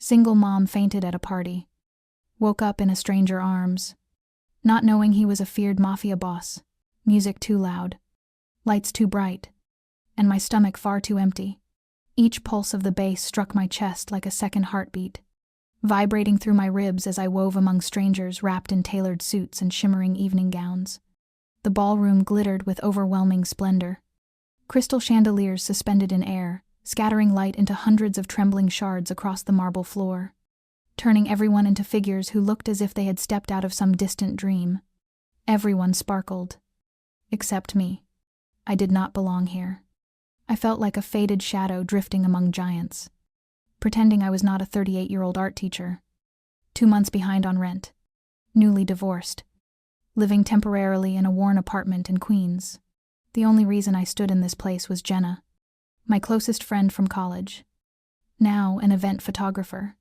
Single mom fainted at a party. Woke up in a stranger arms. Not knowing he was a feared mafia boss. Music too loud. Lights too bright. And my stomach far too empty. Each pulse of the bass struck my chest like a second heartbeat, vibrating through my ribs as I wove among strangers wrapped in tailored suits and shimmering evening gowns. The ballroom glittered with overwhelming splendor. Crystal chandeliers suspended in air, scattering light into hundreds of trembling shards across the marble floor, turning everyone into figures who looked as if they had stepped out of some distant dream. Everyone sparkled. Except me. I did not belong here. I felt like a faded shadow drifting among giants, pretending I was not a 38-year-old art teacher, 2 months behind on rent, newly divorced, living temporarily in a worn apartment in Queens. The only reason I stood in this place was Jenna, my closest friend from college, now an event photographer.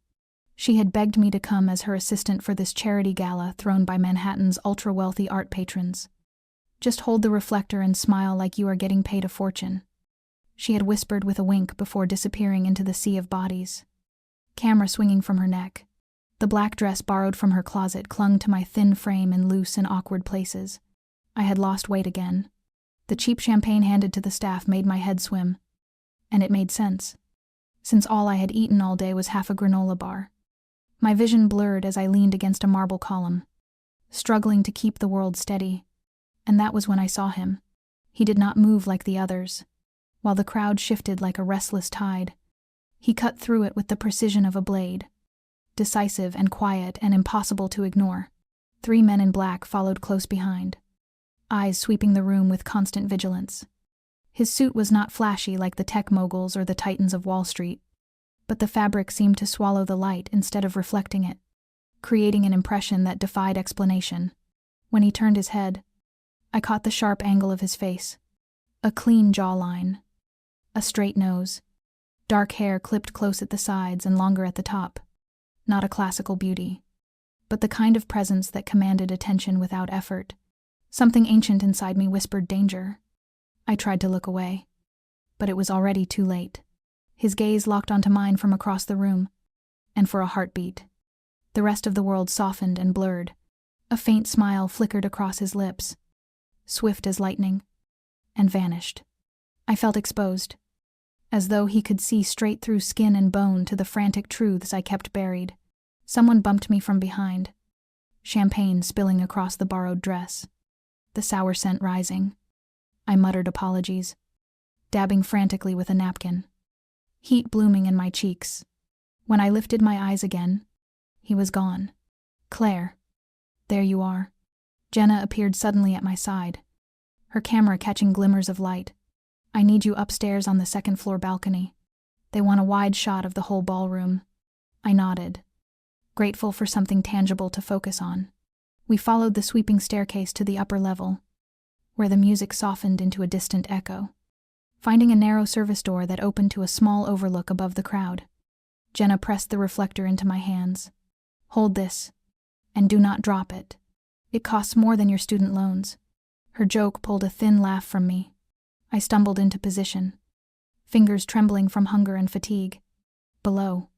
She had begged me to come as her assistant for this charity gala thrown by Manhattan's ultra-wealthy art patrons. Just hold the reflector and smile like you are getting paid a fortune, she had whispered with a wink before disappearing into the sea of bodies. Camera swinging from her neck. The black dress borrowed from her closet clung to my thin frame in loose and awkward places. I had lost weight again. The cheap champagne handed to the staff made my head swim. And it made sense, since all I had eaten all day was half a granola bar. My vision blurred as I leaned against a marble column, struggling to keep the world steady. And that was when I saw him. He did not move like the others. While the crowd shifted like a restless tide, he cut through it with the precision of a blade. Decisive and quiet and impossible to ignore. 3 men in black followed close behind, eyes sweeping the room with constant vigilance. His suit was not flashy like the tech moguls or the titans of Wall Street, but the fabric seemed to swallow the light instead of reflecting it, creating an impression that defied explanation. When he turned his head, I caught the sharp angle of his face. A clean jawline. A straight nose. Dark hair clipped close at the sides and longer at the top. Not a classical beauty, but the kind of presence that commanded attention without effort. Something ancient inside me whispered danger. I tried to look away, but it was already too late. His gaze locked onto mine from across the room, and for a heartbeat. The rest of the world softened and blurred. A faint smile flickered across his lips, swift as lightning, and vanished. I felt exposed, as though he could see straight through skin and bone to the frantic truths I kept buried. Someone bumped me from behind, champagne spilling across the borrowed dress, the sour scent rising. I muttered apologies, dabbing frantically with a napkin, heat blooming in my cheeks. When I lifted my eyes again, he was gone. Claire, there you are. Jenna appeared suddenly at my side, her camera catching glimmers of light. I need you upstairs on the second-floor balcony. They want a wide shot of the whole ballroom. I nodded, grateful for something tangible to focus on. We followed the sweeping staircase to the upper level, where the music softened into a distant echo, finding a narrow service door that opened to a small overlook above the crowd. Jenna pressed the reflector into my hands. Hold this, and do not drop it. It costs more than your student loans. Her joke pulled a thin laugh from me. I stumbled into position, fingers trembling from hunger and fatigue. Below,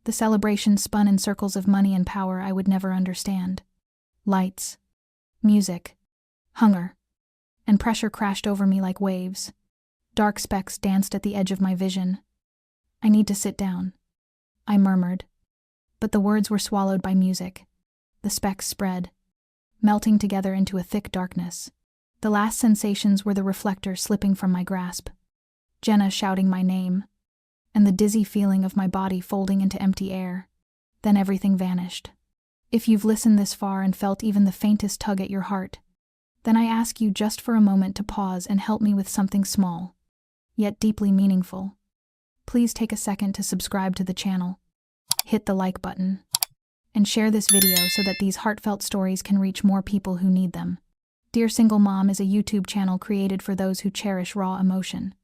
the celebration spun in circles of money and power I would never understand. Lights, music, hunger, and pressure crashed over me like waves. Dark specks danced at the edge of my vision. I need to sit down, I murmured, but the words were swallowed by music. The specks spread, melting together into a thick darkness. The last sensations were the reflector slipping from my grasp, Jenna shouting my name, and the dizzy feeling of my body folding into empty air. Then everything vanished. If you've listened this far and felt even the faintest tug at your heart, then I ask you just for a moment to pause and help me with something small, yet deeply meaningful. Please take a second to subscribe to the channel, hit the like button, and share this video so that these heartfelt stories can reach more people who need them. Dear Single Mom is a YouTube channel created for those who cherish raw emotion,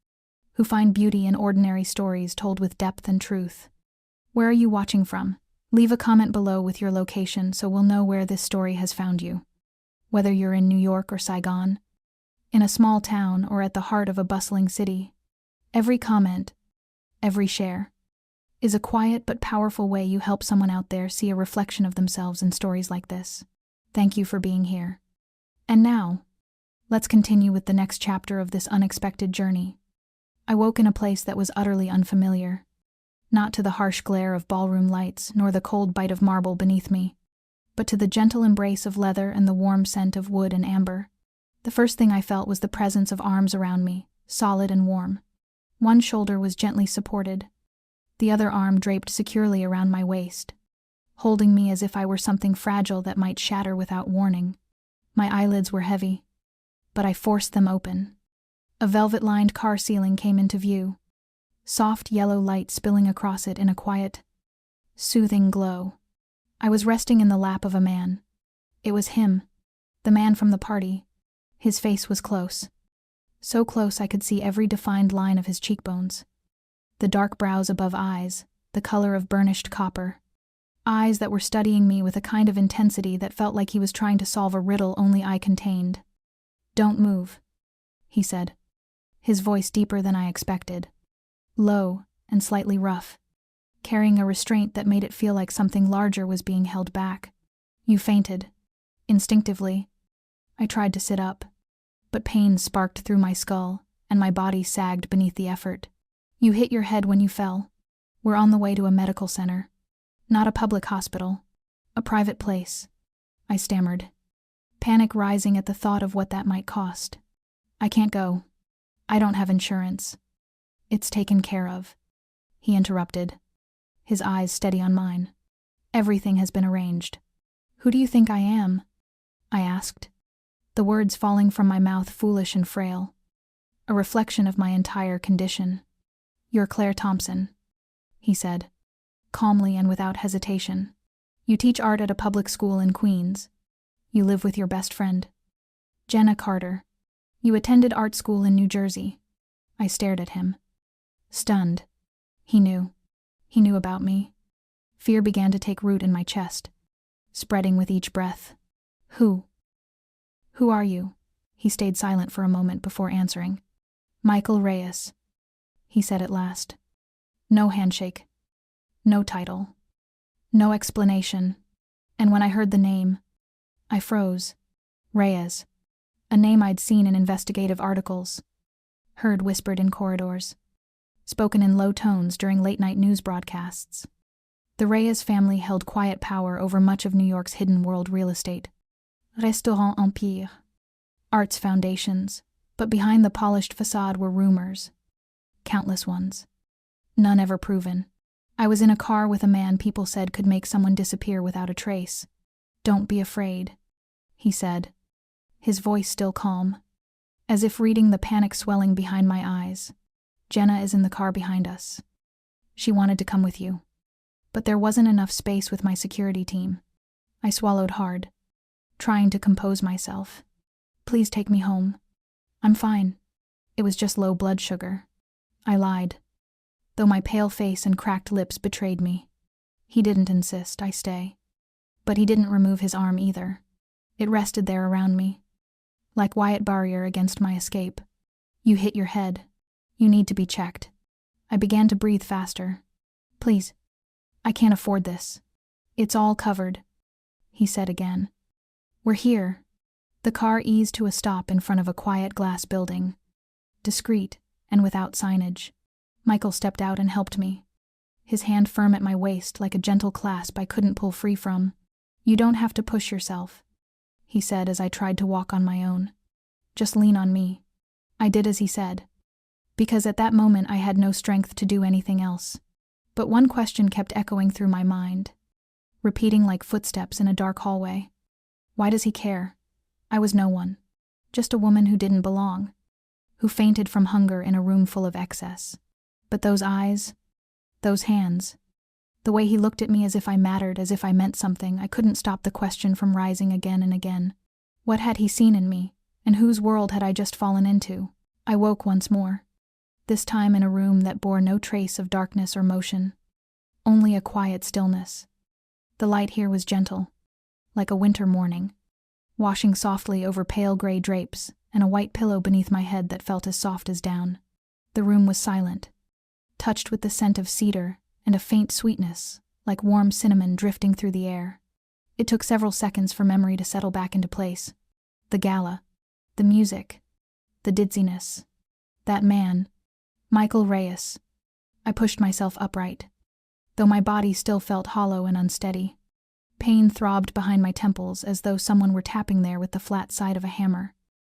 who find beauty in ordinary stories told with depth and truth. Where are you watching from? Leave a comment below with your location so we'll know where this story has found you. Whether you're in New York or Saigon, in a small town or at the heart of a bustling city, every comment, every share, is a quiet but powerful way you help someone out there see a reflection of themselves in stories like this. Thank you for being here. And now, let's continue with the next chapter of this unexpected journey. I woke in a place that was utterly unfamiliar. Not to the harsh glare of ballroom lights, nor the cold bite of marble beneath me, but to the gentle embrace of leather and the warm scent of wood and amber. The first thing I felt was the presence of arms around me, solid and warm. One shoulder was gently supported, the other arm draped securely around my waist, holding me as if I were something fragile that might shatter without warning. My eyelids were heavy, but I forced them open. A velvet-lined car ceiling came into view, soft yellow light spilling across it in a quiet, soothing glow. I was resting in the lap of a man. It was him, the man from the party. His face was close. So close I could see every defined line of his cheekbones. The dark brows above eyes, the color of burnished copper. Eyes that were studying me with a kind of intensity that felt like he was trying to solve a riddle only I contained. "Don't move," he said, his voice deeper than I expected. Low and slightly rough, carrying a restraint that made it feel like something larger was being held back. "You fainted." Instinctively, I tried to sit up, but pain sparked through my skull, and my body sagged beneath the effort. "You hit your head when you fell. We're on the way to a medical center. Not a public hospital. A private place," I stammered, panic rising at the thought of what that might cost. "I can't go. I don't have insurance." "It's taken care of," he interrupted, his eyes steady on mine. "Everything has been arranged." "Who do you think I am?" I asked, the words falling from my mouth foolish and frail, a reflection of my entire condition. "You're Claire Thompson," he said, calmly and without hesitation. "You teach art at a public school in Queens. You live with your best friend, Jenna Carter. You attended art school in New Jersey." I stared at him, stunned. He knew. He knew about me. Fear began to take root in my chest, spreading with each breath. Who are you?" He stayed silent for a moment before answering. "Michael Reyes," he said at last. No handshake. No title. No explanation. And when I heard the name, I froze. Reyes. A name I'd seen in investigative articles, heard whispered in corridors, spoken in low tones during late-night news broadcasts. The Reyes family held quiet power over much of New York's hidden world real estate. Restaurant Empire. Art's foundations, but behind the polished facade were rumors. Countless ones. None ever proven. I was in a car with a man people said could make someone disappear without a trace. "Don't be afraid," he said, his voice still calm, as if reading the panic swelling behind my eyes. "Jenna is in the car behind us. She wanted to come with you. But there wasn't enough space with my security team." I swallowed hard, trying to compose myself. "Please take me home. I'm fine. It was just low blood sugar." I lied, though my pale face and cracked lips betrayed me. He didn't insist I stay. But he didn't remove his arm either. It rested there around me, like Wyatt barrier against my escape. "You hit your head. You need to be checked." I began to breathe faster. "Please, I can't afford this. It's all covered," he said again. "We're here." The car eased to a stop in front of a quiet glass building, discreet and without signage. Michael stepped out and helped me, his hand firm at my waist like a gentle clasp I couldn't pull free from. "You don't have to push yourself," he said as I tried to walk on my own. "Just lean on me." I did as he said, because at that moment I had no strength to do anything else. But one question kept echoing through my mind, repeating like footsteps in a dark hallway. Why does he care? I was no one, just a woman who didn't belong, who fainted from hunger in a room full of excess. But those eyes, those hands, the way he looked at me as if I mattered, as if I meant something, I couldn't stop the question from rising again and again. What had he seen in me, and whose world had I just fallen into? I woke once more, this time in a room that bore no trace of darkness or motion, only a quiet stillness. The light here was gentle, like a winter morning, washing softly over pale gray drapes and a white pillow beneath my head that felt as soft as down. The room was silent, touched with the scent of cedar and a faint sweetness, like warm cinnamon drifting through the air. It took several seconds for memory to settle back into place. The gala, the music, the dizziness. That man, Michael Reyes. I pushed myself upright, though my body still felt hollow and unsteady. Pain throbbed behind my temples as though someone were tapping there with the flat side of a hammer.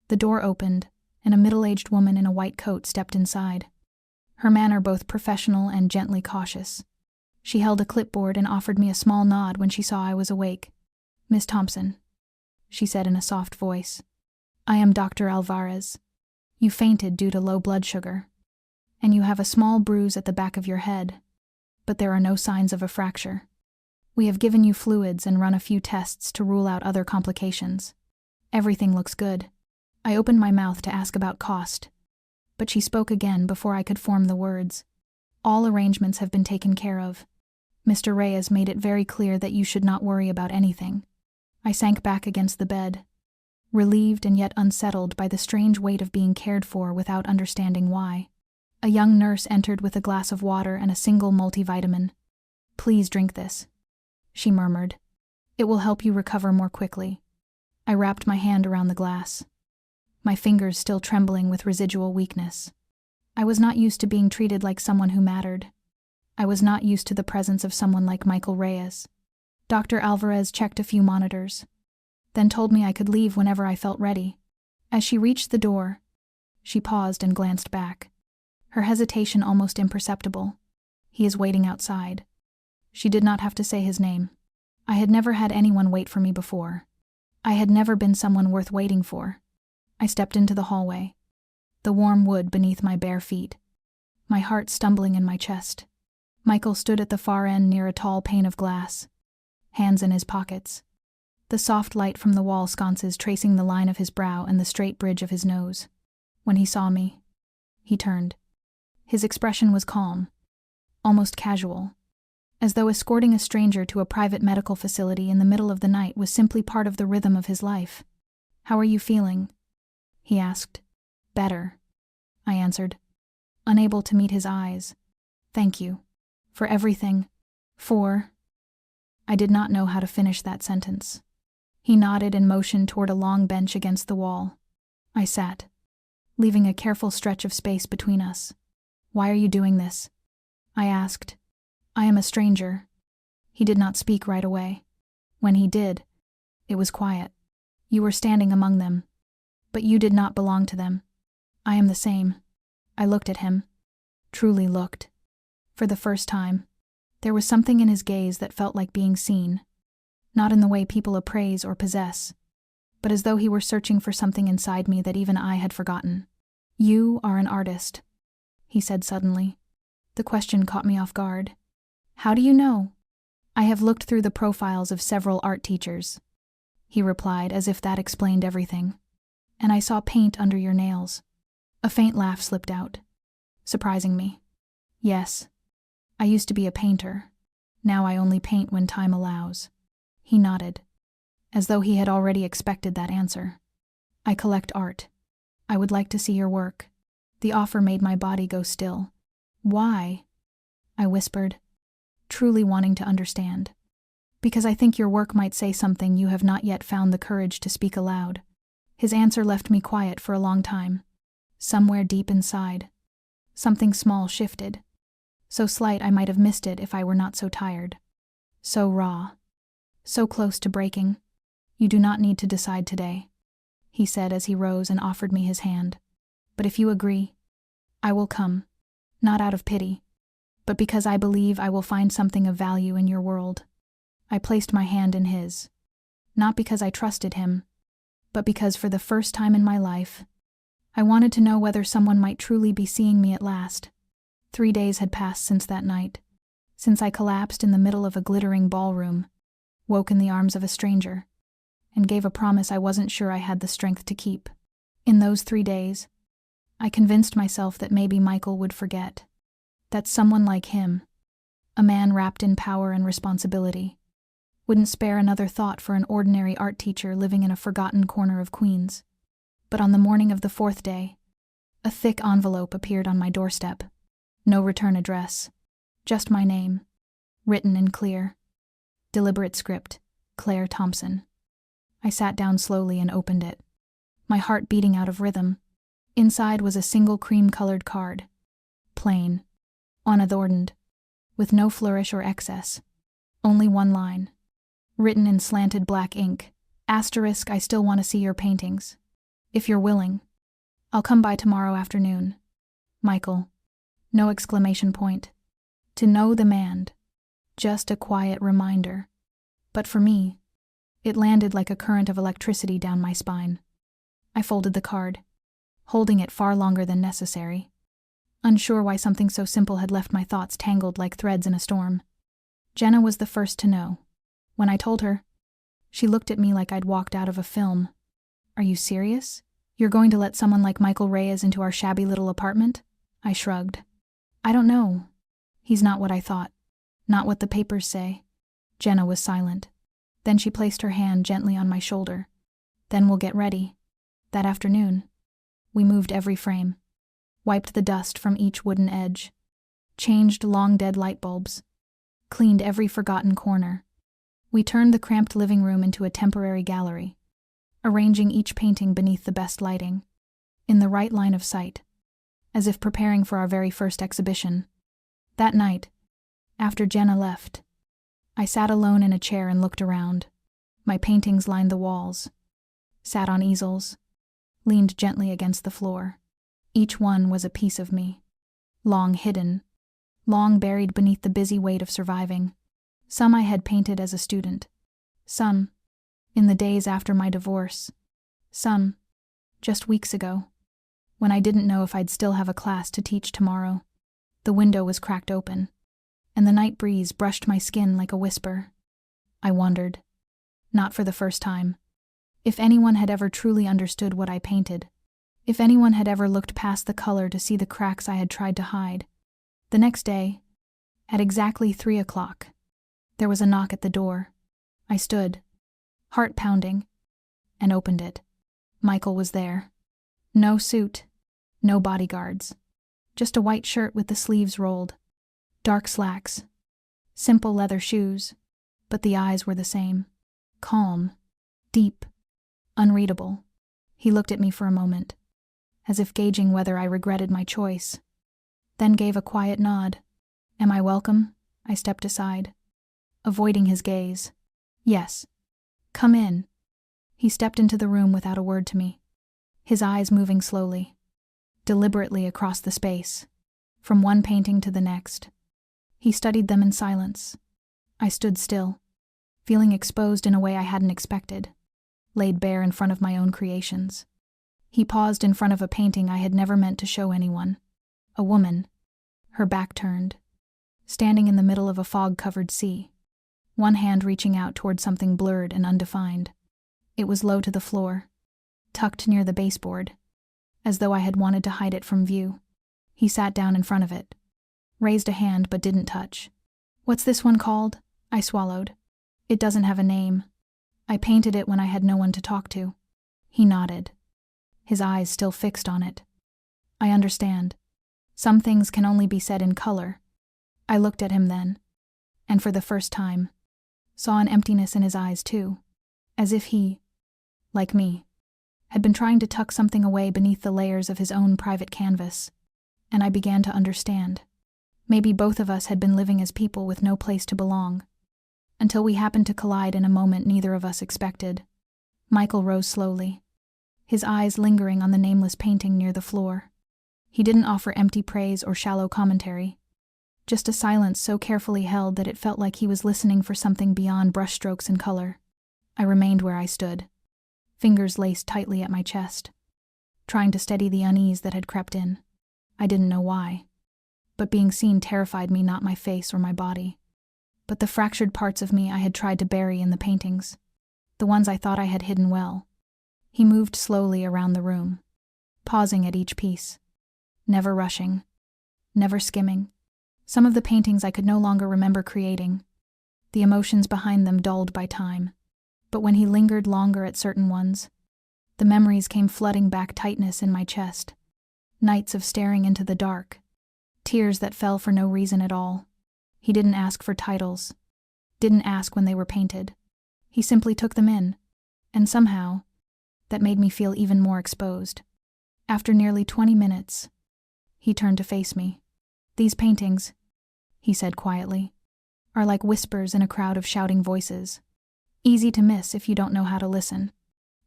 The door opened, and a middle-aged woman in a white coat stepped inside, her manner both professional and gently cautious. She held a clipboard and offered me a small nod when she saw I was awake. "Miss Thompson," she said in a soft voice, "I am Dr. Alvarez. You fainted due to low blood sugar, and you have a small bruise at the back of your head, but there are no signs of a fracture. We have given you fluids and run a few tests to rule out other complications. Everything looks good." I opened my mouth to ask about cost, but she spoke again before I could form the words. "All arrangements have been taken care of. Mr. Reyes made it very clear that you should not worry about anything." I sank back against the bed, relieved and yet unsettled by the strange weight of being cared for without understanding why. A young nurse entered with a glass of water and a single multivitamin. "Please drink this," she murmured. "It will help you recover more quickly." I wrapped my hand around the glass, my fingers still trembling with residual weakness. I was not used to being treated like someone who mattered. I was not used to the presence of someone like Michael Reyes. Dr. Alvarez checked a few monitors, then told me I could leave whenever I felt ready. As she reached the door, she paused and glanced back, her hesitation almost imperceptible. "He is waiting outside." She did not have to say his name. I had never had anyone wait for me before. I had never been someone worth waiting for. I stepped into the hallway, the warm wood beneath my bare feet, my heart stumbling in my chest. Michael stood at the far end near a tall pane of glass, hands in his pockets, the soft light from the wall sconces tracing the line of his brow and the straight bridge of his nose. When he saw me, he turned. His expression was calm, almost casual, as though escorting a stranger to a private medical facility in the middle of the night was simply part of the rhythm of his life. "How are you feeling?" he asked. "Better," I answered, unable to meet his eyes. "Thank you. For everything. For—" I did not know how to finish that sentence. He nodded and motioned toward a long bench against the wall. I sat, leaving a careful stretch of space between us. "Why are you doing this?" I asked. "I am a stranger." He did not speak right away. When he did, it was quiet. "You were standing among them, but you did not belong to them." "I am the same." I looked at him, truly looked. For the first time, there was something in his gaze that felt like being seen, not in the way people appraise or possess, but as though he were searching for something inside me that even I had forgotten. "You are an artist," he said suddenly. The question caught me off guard. "How do you know?" "I have looked through the profiles of several art teachers," he replied as if that explained everything. "And I saw paint under your nails." A faint laugh slipped out, surprising me. "Yes, I used to be a painter. Now I only paint when time allows." He nodded, as though he had already expected that answer. "I collect art. I would like to see your work." The offer made my body go still. "Why?" I whispered, truly wanting to understand. "Because I think your work might say something you have not yet found the courage to speak aloud." His answer left me quiet for a long time. Somewhere deep inside, something small shifted, so slight I might have missed it if I were not so tired. So raw, so close to breaking. "You do not need to decide today," he said as he rose and offered me his hand. "But if you agree, I will come, not out of pity, but because I believe I will find something of value in your world." I placed my hand in his, not because I trusted him, but because for the first time in my life, I wanted to know whether someone might truly be seeing me at last. 3 days had passed since that night, since I collapsed in the middle of a glittering ballroom, woke in the arms of a stranger, and gave a promise I wasn't sure I had the strength to keep. In those 3 days, I convinced myself that maybe Michael would forget, that someone like him, a man wrapped in power and responsibility, wouldn't spare another thought for an ordinary art teacher living in a forgotten corner of Queens. But on the morning of the 4th day, a thick envelope appeared on my doorstep. No return address, Just my name, written in clear, deliberate script, Claire Thompson. I sat down slowly and opened it, my heart beating out of rhythm. Inside was a single cream-colored card, plain, unadorned, with no flourish or excess. Only one line, written in slanted black ink, asterisk, I still want to see your paintings. If you're willing, I'll come by tomorrow afternoon. Michael. No exclamation point. To no demand. Just a quiet reminder. But for me, it landed like a current of electricity down my spine. I folded the card, holding it far longer than necessary, unsure why something so simple had left my thoughts tangled like threads in a storm. Jenna was the first to know. When I told her, she looked at me like I'd walked out of a film. Are you serious? You're going to let someone like Michael Reyes into our shabby little apartment? I shrugged. I don't know. He's not what I thought. Not what the papers say. Jenna was silent. Then she placed her hand gently on my shoulder. Then we'll get ready. That afternoon, we moved every frame, wiped the dust from each wooden edge, changed long-dead light bulbs, cleaned every forgotten corner. We turned the cramped living room into a temporary gallery, arranging each painting beneath the best lighting, in the right line of sight, as if preparing for our very first exhibition. That night, after Jenna left, I sat alone in a chair and looked around. My paintings lined the walls, sat on easels, leaned gently against the floor. Each one was a piece of me, long hidden, long buried beneath the busy weight of surviving. Some I had painted as a student, some in the days after my divorce, some just weeks ago, when I didn't know if I'd still have a class to teach tomorrow. The window was cracked open, and the night breeze brushed my skin like a whisper. I wondered, not for the first time, if anyone had ever truly understood what I painted, if anyone had ever looked past the color to see the cracks I had tried to hide. The next day, at exactly 3 o'clock, there was a knock at the door. I stood, heart pounding, and opened it. Michael was there. No suit, no bodyguards, just a white shirt with the sleeves rolled, dark slacks, simple leather shoes, but the eyes were the same. Calm, deep, unreadable. He looked at me for a moment, as if gauging whether I regretted my choice, then gave a quiet nod. Am I welcome? I stepped aside, avoiding his gaze. Yes. Come in. He stepped into the room without a word to me, his eyes moving slowly, deliberately across the space, from one painting to the next. He studied them in silence. I stood still, feeling exposed in a way I hadn't expected, laid bare in front of my own creations. He paused in front of a painting I had never meant to show anyone. A woman, her back turned, standing in the middle of a fog-covered sea, one hand reaching out toward something blurred and undefined. It was low to the floor, tucked near the baseboard, as though I had wanted to hide it from view. He sat down in front of it, raised a hand but didn't touch. What's this one called? I swallowed. It doesn't have a name. I painted it when I had no one to talk to. He nodded, his eyes still fixed on it. I understand. Some things can only be said in color. I looked at him then, and for the first time, saw an emptiness in his eyes too, as if he, like me, had been trying to tuck something away beneath the layers of his own private canvas, and I began to understand. Maybe both of us had been living as people with no place to belong, until we happened to collide in a moment neither of us expected. Michael rose slowly, his eyes lingering on the nameless painting near the floor. He didn't offer empty praise or shallow commentary, just a silence so carefully held that it felt like he was listening for something beyond brushstrokes and color. I remained where I stood, fingers laced tightly at my chest, trying to steady the unease that had crept in. I didn't know why, but being seen terrified me, not my face or my body, but the fractured parts of me I had tried to bury in the paintings, the ones I thought I had hidden well. He moved slowly around the room, pausing at each piece, never rushing, never skimming. Some of the paintings I could no longer remember creating, the emotions behind them dulled by time. But when he lingered longer at certain ones, the memories came flooding back, tightness in my chest, nights of staring into the dark, tears that fell for no reason at all. He didn't ask for titles, didn't ask when they were painted. He simply took them in, and somehow, that made me feel even more exposed. After nearly 20 minutes, he turned to face me. "These paintings," he said quietly, "are like whispers in a crowd of shouting voices. Easy to miss if you don't know how to listen."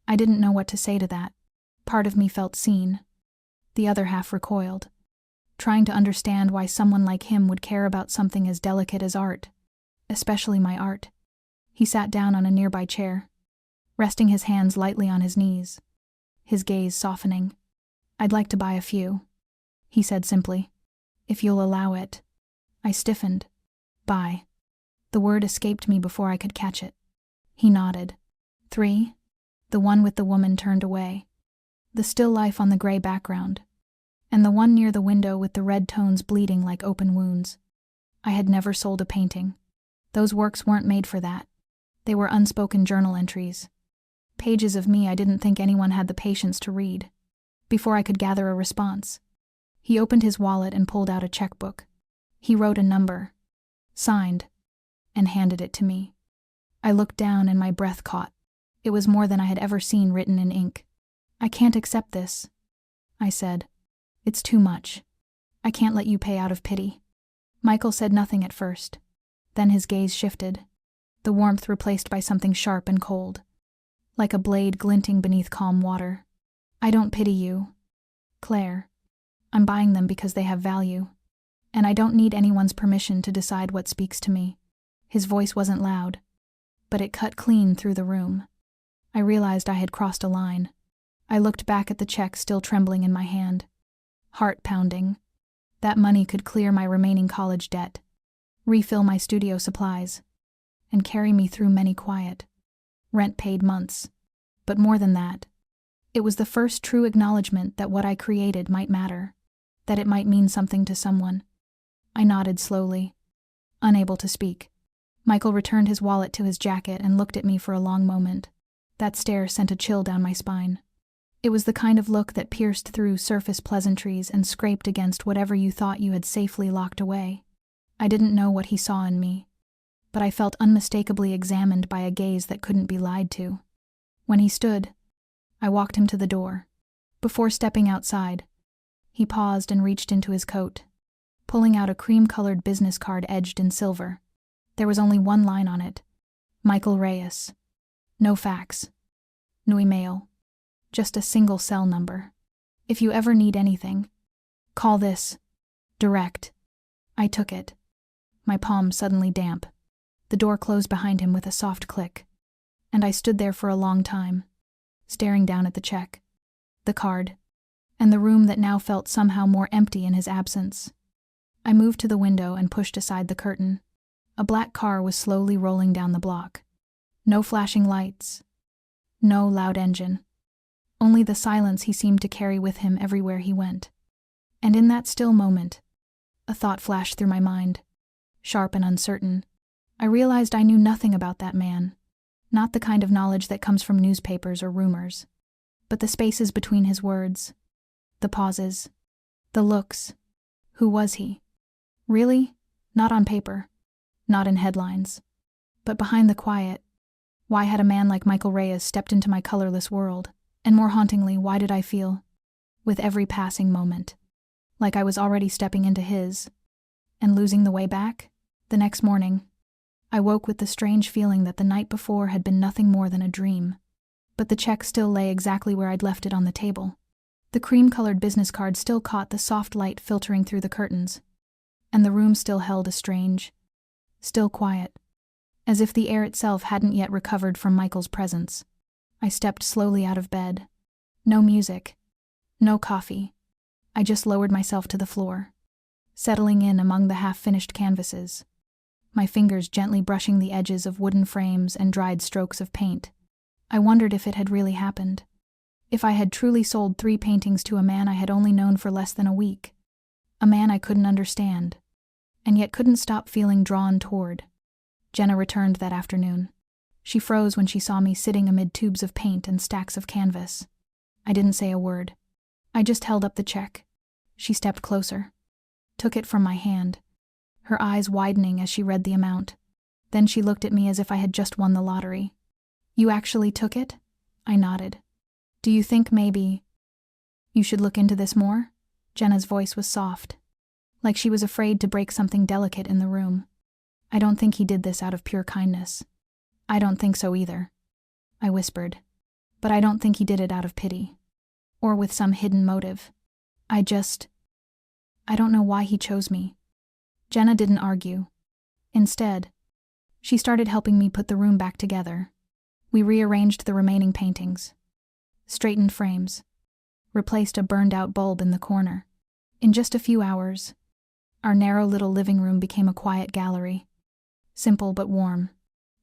I didn't know what to say to that. Part of me felt seen. The other half recoiled, trying to understand why someone like him would care about something as delicate as art, especially my art. He sat down on a nearby chair, resting his hands lightly on his knees, his gaze softening. "I'd like to buy a few," he said simply. "If you'll allow it." I stiffened. "Buy." The word escaped me before I could catch it. He nodded. 3. The one with the woman turned away, the still life on the gray background, and the one near the window with the red tones bleeding like open wounds. I had never sold a painting. Those works weren't made for that. They were unspoken journal entries. Pages of me I didn't think anyone had the patience to read. Before I could gather a response, he opened his wallet and pulled out a checkbook. He wrote a number, signed, and handed it to me. I looked down and my breath caught. It was more than I had ever seen written in ink. "I can't accept this," I said. "It's too much. I can't let you pay out of pity." Michael said nothing at first. Then his gaze shifted, the warmth replaced by something sharp and cold, like a blade glinting beneath calm water. "I don't pity you, Claire. I'm buying them because they have value, and I don't need anyone's permission to decide what speaks to me." His voice wasn't loud, but it cut clean through the room. I realized I had crossed a line. I looked back at the check still trembling in my hand. Heart pounding. That money could clear my remaining college debt, refill my studio supplies, and carry me through many quiet, rent-paid months. But more than that, it was the first true acknowledgement that what I created might matter, that it might mean something to someone. I nodded slowly, unable to speak. Michael returned his wallet to his jacket and looked at me for a long moment. That stare sent a chill down my spine. It was the kind of look that pierced through surface pleasantries and scraped against whatever you thought you had safely locked away. I didn't know what he saw in me, but I felt unmistakably examined by a gaze that couldn't be lied to. When he stood, I walked him to the door. Before stepping outside, he paused and reached into his coat, pulling out a cream-colored business card edged in silver. There was only one line on it: Michael Reyes. No fax, no email, just a single cell number. "If you ever need anything, call this, direct." I took it, my palm suddenly damp. The door closed behind him with a soft click, and I stood there for a long time, staring down at the check, the card, and the room that now felt somehow more empty in his absence. I moved to the window and pushed aside the curtain. A black car was slowly rolling down the block. No flashing lights, no loud engine, only the silence he seemed to carry with him everywhere he went. And in that still moment, a thought flashed through my mind, sharp and uncertain. I realized I knew nothing about that man, not the kind of knowledge that comes from newspapers or rumors, but the spaces between his words, the pauses, the looks. Who was he? Really? Not on paper, not in headlines, but behind the quiet. Why had a man like Michael Reyes stepped into my colorless world? And more hauntingly, why did I feel, with every passing moment, like I was already stepping into his, and losing the way back? The next morning, I woke with the strange feeling that the night before had been nothing more than a dream. But the check still lay exactly where I'd left it on the table. The cream-colored business card still caught the soft light filtering through the curtains, and the room still held a strange, still quiet, as if the air itself hadn't yet recovered from Michael's presence. I stepped slowly out of bed. No music, no coffee. I just lowered myself to the floor, settling in among the half-finished canvases, my fingers gently brushing the edges of wooden frames and dried strokes of paint. I wondered if it had really happened, if I had truly sold 3 paintings to a man I had only known for less than a week, a man I couldn't understand, and yet couldn't stop feeling drawn toward. Jenna returned that afternoon. She froze when she saw me sitting amid tubes of paint and stacks of canvas. I didn't say a word. I just held up the check. She stepped closer, took it from my hand, her eyes widening as she read the amount. Then she looked at me as if I had just won the lottery. "You actually took it?" I nodded. "Do you think maybe you should look into this more?" Jenna's voice was soft, like she was afraid to break something delicate in the room. "I don't think he did this out of pure kindness." "I don't think so either," I whispered. "But I don't think he did it out of pity. Or with some hidden motive. I don't know why he chose me." Jenna didn't argue. Instead, she started helping me put the room back together. We rearranged the remaining paintings, straightened frames, replaced a burned-out bulb in the corner. In just a few hours, our narrow little living room became a quiet gallery. Simple but warm.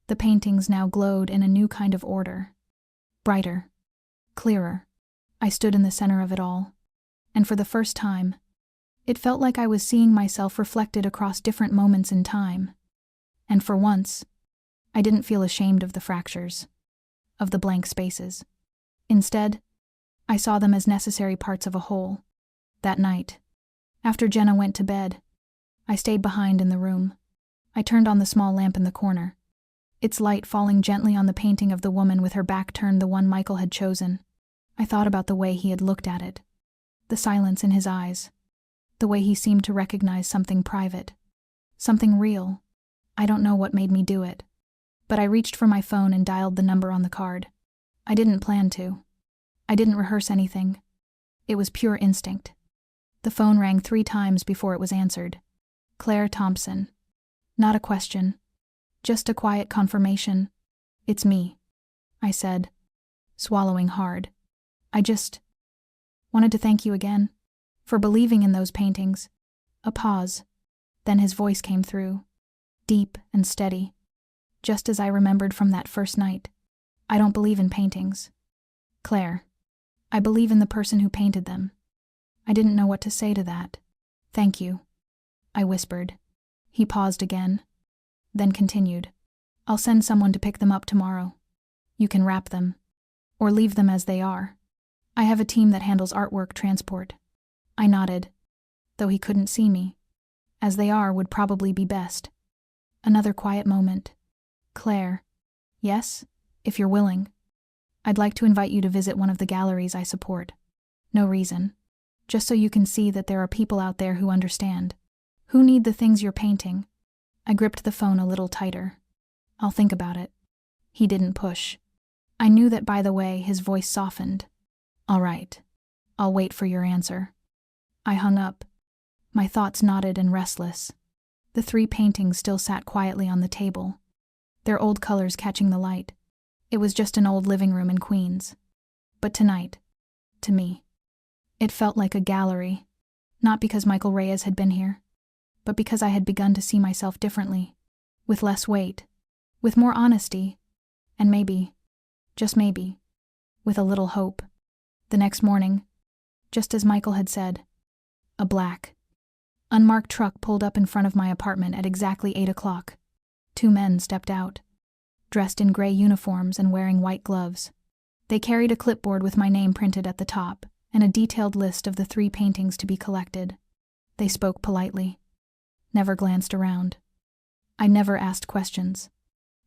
The paintings now glowed in a new kind of order. Brighter. Clearer. I stood in the center of it all. And for the first time, it felt like I was seeing myself reflected across different moments in time. And for once, I didn't feel ashamed of the fractures, of the blank spaces. Instead, I saw them as necessary parts of a whole. That night, after Jenna went to bed, I stayed behind in the room. I turned on the small lamp in the corner, its light falling gently on the painting of the woman with her back turned, the one Michael had chosen. I thought about the way he had looked at it, the silence in his eyes, the way he seemed to recognize something private, something real. I don't know what made me do it, but I reached for my phone and dialed the number on the card. I didn't plan to. I didn't rehearse anything. It was pure instinct. The phone rang 3 times before it was answered. Claire Thompson. Not a question. Just a quiet confirmation. "It's me," I said, swallowing hard. "I just wanted to thank you again for believing in those paintings." A pause. Then his voice came through, deep and steady, just as I remembered from that first night. "I don't believe in paintings, Claire. I believe in the person who painted them." I didn't know what to say to that. "Thank you," I whispered. He paused again, then continued. "I'll send someone to pick them up tomorrow. You can wrap them, or leave them as they are. I have a team that handles artwork transport." I nodded, though he couldn't see me. "As they are would probably be best." Another quiet moment. "Claire." "Yes, if you're willing. I'd like to invite you to visit one of the galleries I support. No reason. Just so you can see that there are people out there who understand, who need the things you're painting." I gripped the phone a little tighter. "I'll think about it." He didn't push. I knew that by the way his voice softened. "All right. I'll wait for your answer." I hung up, my thoughts knotted and restless. The 3 paintings still sat quietly on the table, their old colors catching the light. It was just an old living room in Queens. But tonight, to me, it felt like a gallery, not because Michael Reyes had been here, but because I had begun to see myself differently, with less weight, with more honesty, and maybe, just maybe, with a little hope. The next morning, just as Michael had said, a black, unmarked truck pulled up in front of my apartment at exactly 8 o'clock. 2 men stepped out, dressed in gray uniforms and wearing white gloves. They carried a clipboard with my name printed at the top and a detailed list of the 3 paintings to be collected. They spoke politely, never glanced around. I never asked questions.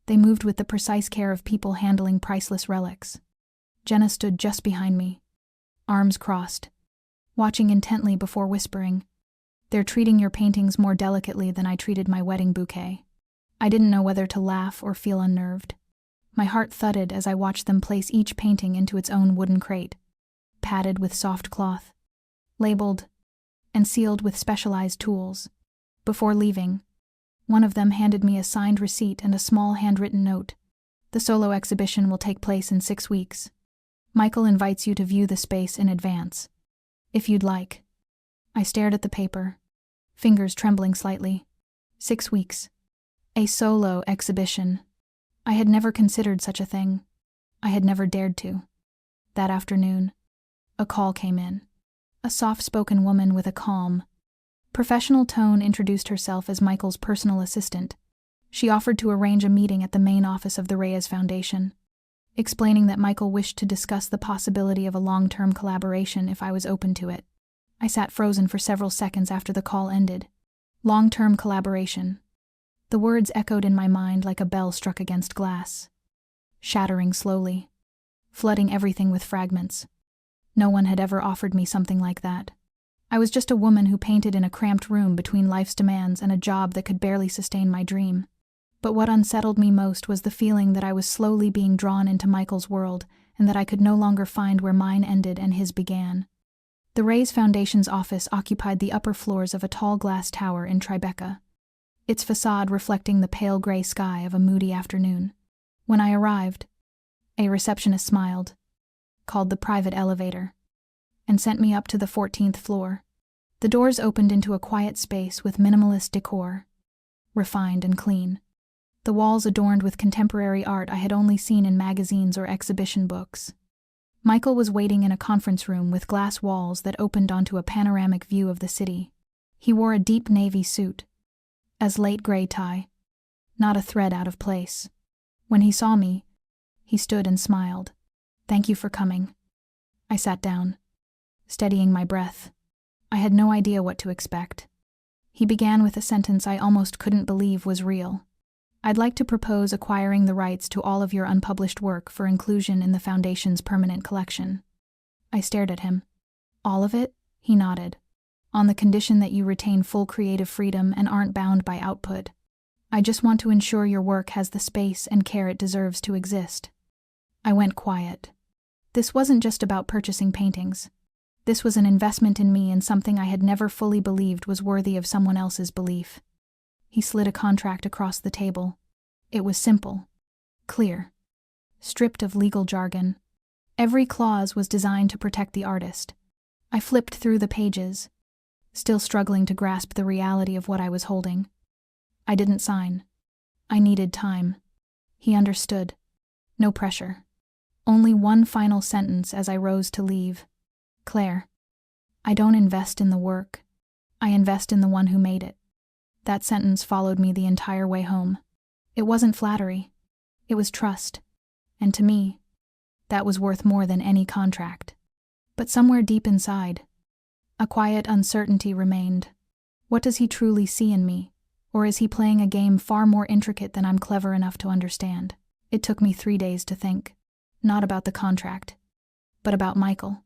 They moved with the precise care of people handling priceless relics. Jenna stood just behind me, arms crossed, watching intently before whispering, "They're treating your paintings more delicately than I treated my wedding bouquet." I didn't know whether to laugh or feel unnerved. My heart thudded as I watched them place each painting into its own wooden crate, padded with soft cloth, labeled, and sealed with specialized tools. Before leaving, one of them handed me a signed receipt and a small handwritten note. "The solo exhibition will take place in 6 weeks. Michael invites you to view the space in advance, if you'd like." I stared at the paper, fingers trembling slightly. 6 weeks. A solo exhibition. I had never considered such a thing. I had never dared to. That afternoon, a call came in. A soft-spoken woman with a calm, professional tone introduced herself as Michael's personal assistant. She offered to arrange a meeting at the main office of the Reyes Foundation, explaining that Michael wished to discuss the possibility of a long-term collaboration if I was open to it. I sat frozen for several seconds after the call ended. Long-term collaboration. The words echoed in my mind like a bell struck against glass, shattering slowly, flooding everything with fragments. No one had ever offered me something like that. I was just a woman who painted in a cramped room between life's demands and a job that could barely sustain my dream. But what unsettled me most was the feeling that I was slowly being drawn into Michael's world and that I could no longer find where mine ended and his began. The Rays Foundation's office occupied the upper floors of a tall glass tower in Tribeca, its facade reflecting the pale gray sky of a moody afternoon. When I arrived, a receptionist smiled, called the private elevator, and sent me up to the 14th floor. The doors opened into a quiet space with minimalist decor, refined and clean. The walls adorned with contemporary art I had only seen in magazines or exhibition books. Michael was waiting in a conference room with glass walls that opened onto a panoramic view of the city. He wore a deep navy suit, a slate gray tie, not a thread out of place. When he saw me, he stood and smiled. "Thank you for coming." I sat down, steadying my breath. I had no idea what to expect. He began with a sentence I almost couldn't believe was real. "I'd like to propose acquiring the rights to all of your unpublished work for inclusion in the Foundation's permanent collection." I stared at him. "All of it?" He nodded. "On the condition that you retain full creative freedom and aren't bound by output. I just want to ensure your work has the space and care it deserves to exist." I went quiet. This wasn't just about purchasing paintings. This was an investment in me and something I had never fully believed was worthy of someone else's belief. He slid a contract across the table. It was simple, clear, stripped of legal jargon. Every clause was designed to protect the artist. I flipped through the pages, still struggling to grasp the reality of what I was holding. I didn't sign. I needed time. He understood. No pressure. Only one final sentence as I rose to leave. "Claire, I don't invest in the work. I invest in the one who made it." That sentence followed me the entire way home. It wasn't flattery. It was trust. And to me, that was worth more than any contract. But somewhere deep inside, a quiet uncertainty remained. What does he truly see in me? Or is he playing a game far more intricate than I'm clever enough to understand? It took me 3 days to think. Not about the contract, but about Michael.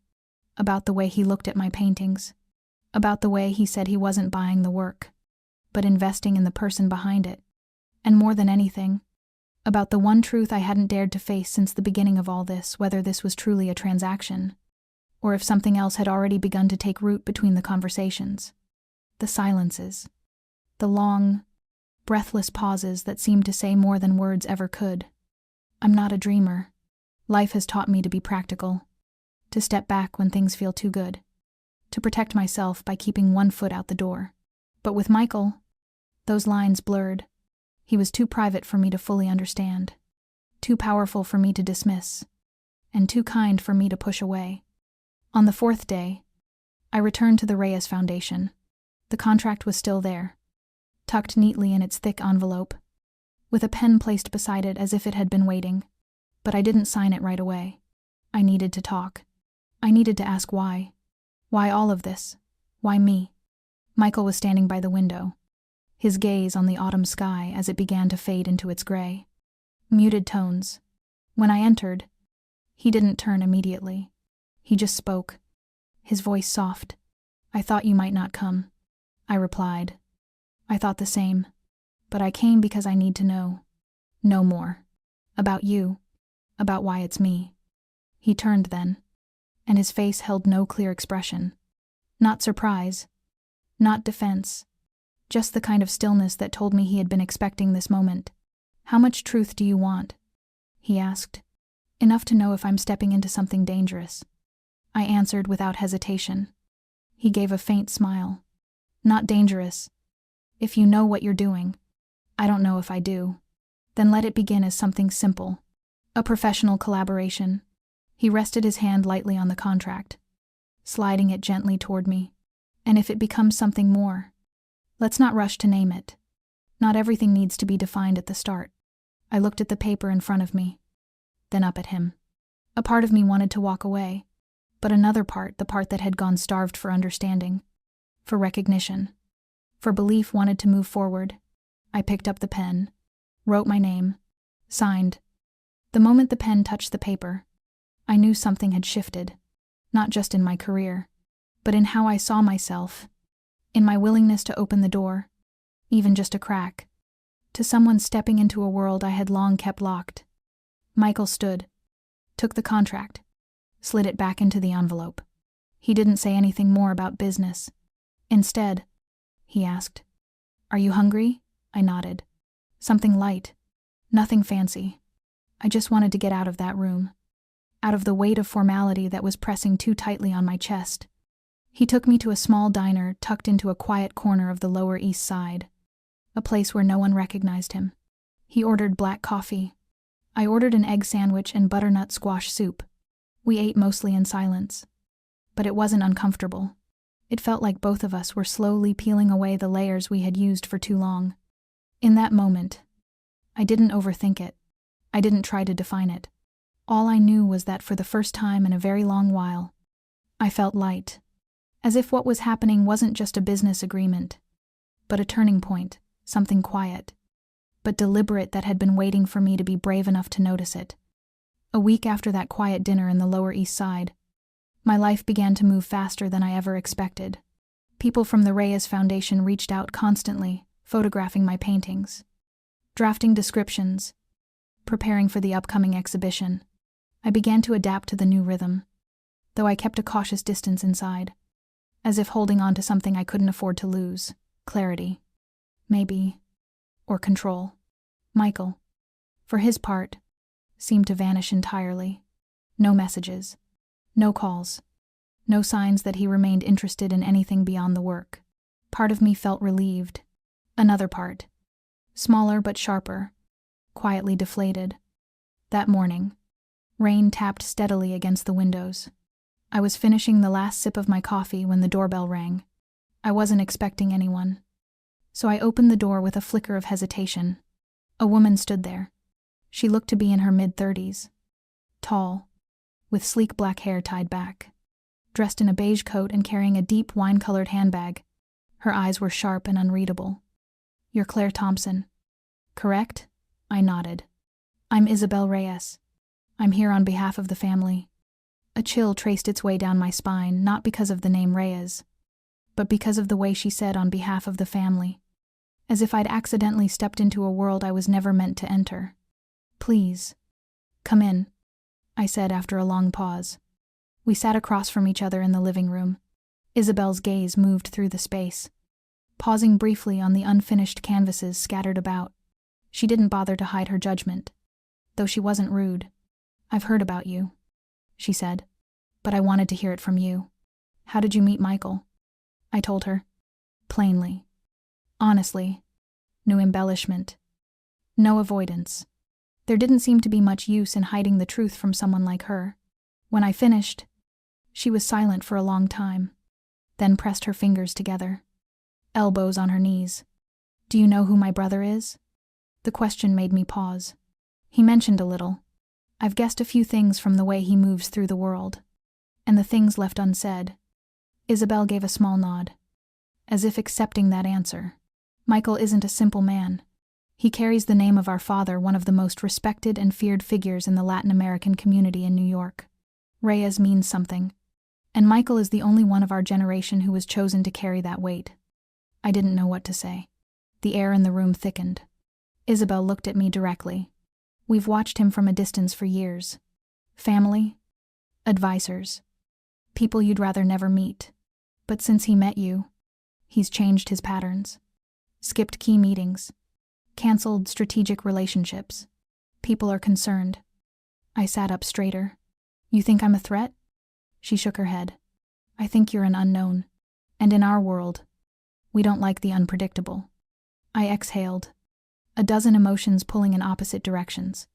About the way he looked at my paintings. About the way he said he wasn't buying the work, but investing in the person behind it. And more than anything, about the one truth I hadn't dared to face since the beginning of all this, whether this was truly a transaction, or if something else had already begun to take root between the conversations. The silences. The long, breathless pauses that seemed to say more than words ever could. I'm not a dreamer. Life has taught me to be practical, to step back when things feel too good, to protect myself by keeping one foot out the door. But with Michael, those lines blurred. He was too private for me to fully understand, too powerful for me to dismiss, and too kind for me to push away. On the 4th day, I returned to the Reyes Foundation. The contract was still there, tucked neatly in its thick envelope, with a pen placed beside it as if it had been waiting. But I didn't sign it right away. I needed to talk. I needed to ask why. Why all of this? Why me? Michael was standing by the window, his gaze on the autumn sky as it began to fade into its gray. Muted tones. When I entered, he didn't turn immediately. He just spoke, his voice soft. "I thought you might not come," I replied. "I thought the same, but I came because I need to know more. About you, about why it's me." He turned then, and his face held no clear expression. Not surprise, not defense, just the kind of stillness that told me he had been expecting this moment. "How much truth do you want?" he asked. "Enough to know if I'm stepping into something dangerous," I answered without hesitation. He gave a faint smile. "Not dangerous. If you know what you're doing." "I don't know if I do." "Then let it begin as something simple. A professional collaboration." He rested his hand lightly on the contract, sliding it gently toward me. "And if it becomes something more, let's not rush to name it. Not everything needs to be defined at the start." I looked at the paper in front of me, then up at him. A part of me wanted to walk away, but another part, the part that had gone starved for understanding, for recognition, for belief wanted to move forward. I picked up the pen, wrote my name, signed. The moment the pen touched the paper, I knew something had shifted, not just in my career, but in how I saw myself, in my willingness to open the door, even just a crack, to someone stepping into a world I had long kept locked. Michael stood, took the contract, slid it back into the envelope. He didn't say anything more about business. Instead, he asked, "Are you hungry?" I nodded. "Something light. Nothing fancy. I just wanted to get out of that room, out of the weight of formality that was pressing too tightly on my chest." He took me to a small diner tucked into a quiet corner of the Lower East Side, a place where no one recognized him. He ordered black coffee. I ordered an egg sandwich and butternut squash soup. We ate mostly in silence. But it wasn't uncomfortable. It felt like both of us were slowly peeling away the layers we had used for too long. In that moment, I didn't overthink it. I didn't try to define it. All I knew was that for the first time in a very long while, I felt light, as if what was happening wasn't just a business agreement, but a turning point, something quiet, but deliberate that had been waiting for me to be brave enough to notice it. A week after that quiet dinner in the Lower East Side, my life began to move faster than I ever expected. People from the Reyes Foundation reached out constantly, photographing my paintings, drafting descriptions, preparing for the upcoming exhibition. I began to adapt to the new rhythm, though I kept a cautious distance inside, as if holding on to something I couldn't afford to lose: clarity, maybe, or control. Michael, for his part, seemed to vanish entirely. No messages, no calls, no signs that he remained interested in anything beyond the work. Part of me felt relieved. Another part, smaller but sharper, quietly deflated. That morning, rain tapped steadily against the windows. I was finishing the last sip of my coffee when the doorbell rang. I wasn't expecting anyone, so I opened the door with a flicker of hesitation. A woman stood there. She looked to be in her mid-30s, tall, with sleek black hair tied back, dressed in a beige coat and carrying a deep wine-colored handbag. Her eyes were sharp and unreadable. "You're Claire Thompson, correct?" I nodded. "I'm Isabel Reyes. I'm here on behalf of the family." A chill traced its way down my spine, not because of the name Reyes, but because of the way she said "on behalf of the family," as if I'd accidentally stepped into a world I was never meant to enter. "Please, come in," I said after a long pause. We sat across from each other in the living room. Isabel's gaze moved through the space, pausing briefly on the unfinished canvases scattered about. She didn't bother to hide her judgment, though she wasn't rude. "I've heard about you," she said, "but I wanted to hear it from you. How did you meet Michael?" I told her, plainly, honestly. No embellishment, no avoidance. There didn't seem to be much use in hiding the truth from someone like her. When I finished, she was silent for a long time, then pressed her fingers together, elbows on her knees. "Do you know who my brother is?" The question made me pause. He mentioned a little. I've guessed a few things from the way he moves through the world, and the things left unsaid. Isabel gave a small nod, as if accepting that answer. "Michael isn't a simple man. He carries the name of our father, one of the most respected and feared figures in the Latin American community in New York. Reyes means something, and Michael is the only one of our generation who was chosen to carry that weight." I didn't know what to say. The air in the room thickened. Isabel looked at me directly. "We've watched him from a distance for years. Family, advisors, people you'd rather never meet. But since he met you, he's changed his patterns. Skipped key meetings, canceled strategic relationships. People are concerned." I sat up straighter. "You think I'm a threat?" She shook her head. "I think you're an unknown. And in our world, we don't like the unpredictable." I exhaled, a dozen emotions pulling in opposite directions.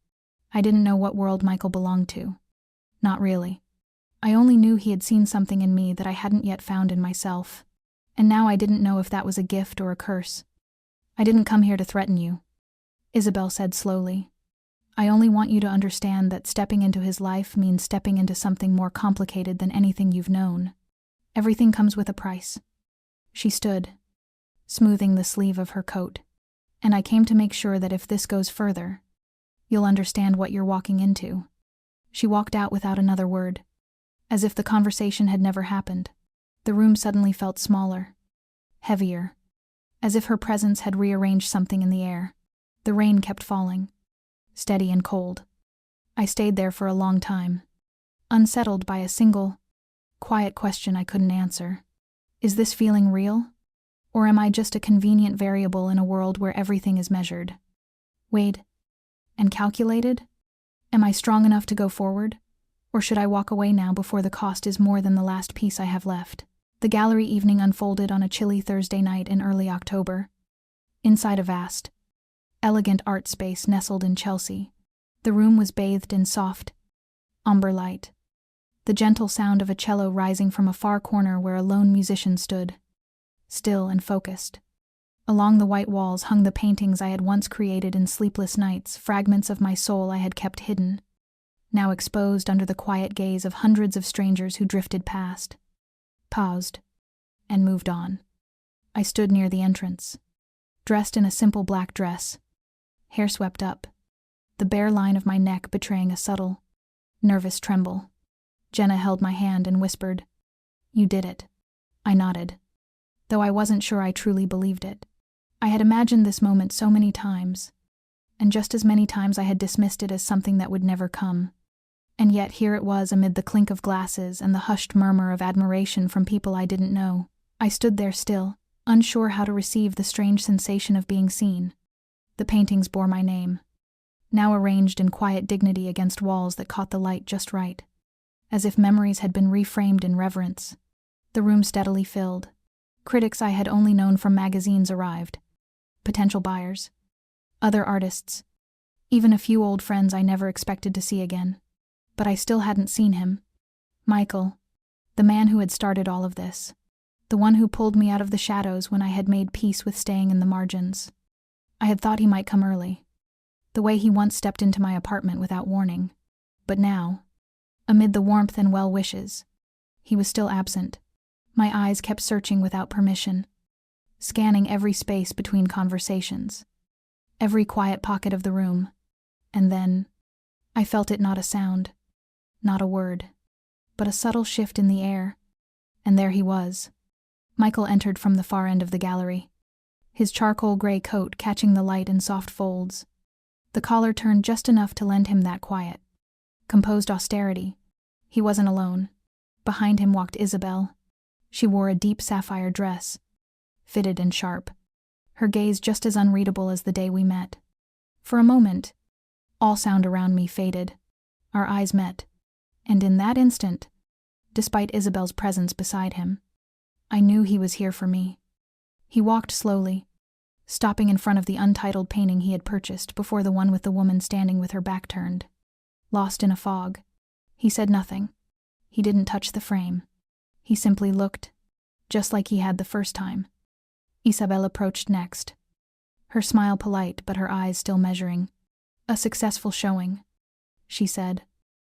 I didn't know what world Michael belonged to. Not really. I only knew he had seen something in me that I hadn't yet found in myself. And now I didn't know if that was a gift or a curse. "I didn't come here to threaten you," Isabel said slowly. "I only want you to understand that stepping into his life means stepping into something more complicated than anything you've known. Everything comes with a price." She stood, smoothing the sleeve of her coat. "And I came to make sure that if this goes further, you'll understand what you're walking into." She walked out without another word, as if the conversation had never happened. The room suddenly felt smaller, heavier, as if her presence had rearranged something in the air. The rain kept falling, steady and cold. I stayed there for a long time, unsettled by a single, quiet question I couldn't answer. Is this feeling real? Or am I just a convenient variable in a world where everything is measured, weighed, and calculated? Am I strong enough to go forward? Or should I walk away now before the cost is more than the last piece I have left? The gallery evening unfolded on a chilly Thursday night in early October. Inside a vast, elegant art space nestled in Chelsea, the room was bathed in soft, umber light, the gentle sound of a cello rising from a far corner where a lone musician stood, still and focused. Along the white walls hung the paintings I had once created in sleepless nights, fragments of my soul I had kept hidden, now exposed under the quiet gaze of hundreds of strangers who drifted past, paused, and moved on. I stood near the entrance, dressed in a simple black dress, hair swept up, the bare line of my neck betraying a subtle, nervous tremble. Jenna held my hand and whispered, "You did it." I nodded, though I wasn't sure I truly believed it. I had imagined this moment so many times, and just as many times I had dismissed it as something that would never come. And yet here it was amid the clink of glasses and the hushed murmur of admiration from people I didn't know. I stood there still, unsure how to receive the strange sensation of being seen. The paintings bore my name, now arranged in quiet dignity against walls that caught the light just right, as if memories had been reframed in reverence. The room steadily filled. Critics I had only known from magazines arrived, potential buyers, other artists, even a few old friends I never expected to see again. But I still hadn't seen him. Michael, the man who had started all of this, the one who pulled me out of the shadows when I had made peace with staying in the margins. I had thought he might come early, the way he once stepped into my apartment without warning. But now, amid the warmth and well wishes, he was still absent. My eyes kept searching without permission, scanning every space between conversations, every quiet pocket of the room, and then I felt it, not a sound, not a word, but a subtle shift in the air, and there he was. Michael entered from the far end of the gallery, his charcoal gray coat catching the light in soft folds. The collar turned just enough to lend him that quiet, composed austerity. He wasn't alone. Behind him walked Isabel. She wore a deep sapphire dress, fitted and sharp, her gaze just as unreadable as the day we met. For a moment, all sound around me faded. Our eyes met, and in that instant, despite Isabel's presence beside him, I knew he was here for me. He walked slowly, stopping in front of the untitled painting he had purchased before the one with the woman standing with her back turned, lost in a fog. He said nothing. He didn't touch the frame. He simply looked, just like he had the first time. Isabel approached next, her smile polite but her eyes still measuring. "A successful showing," she said.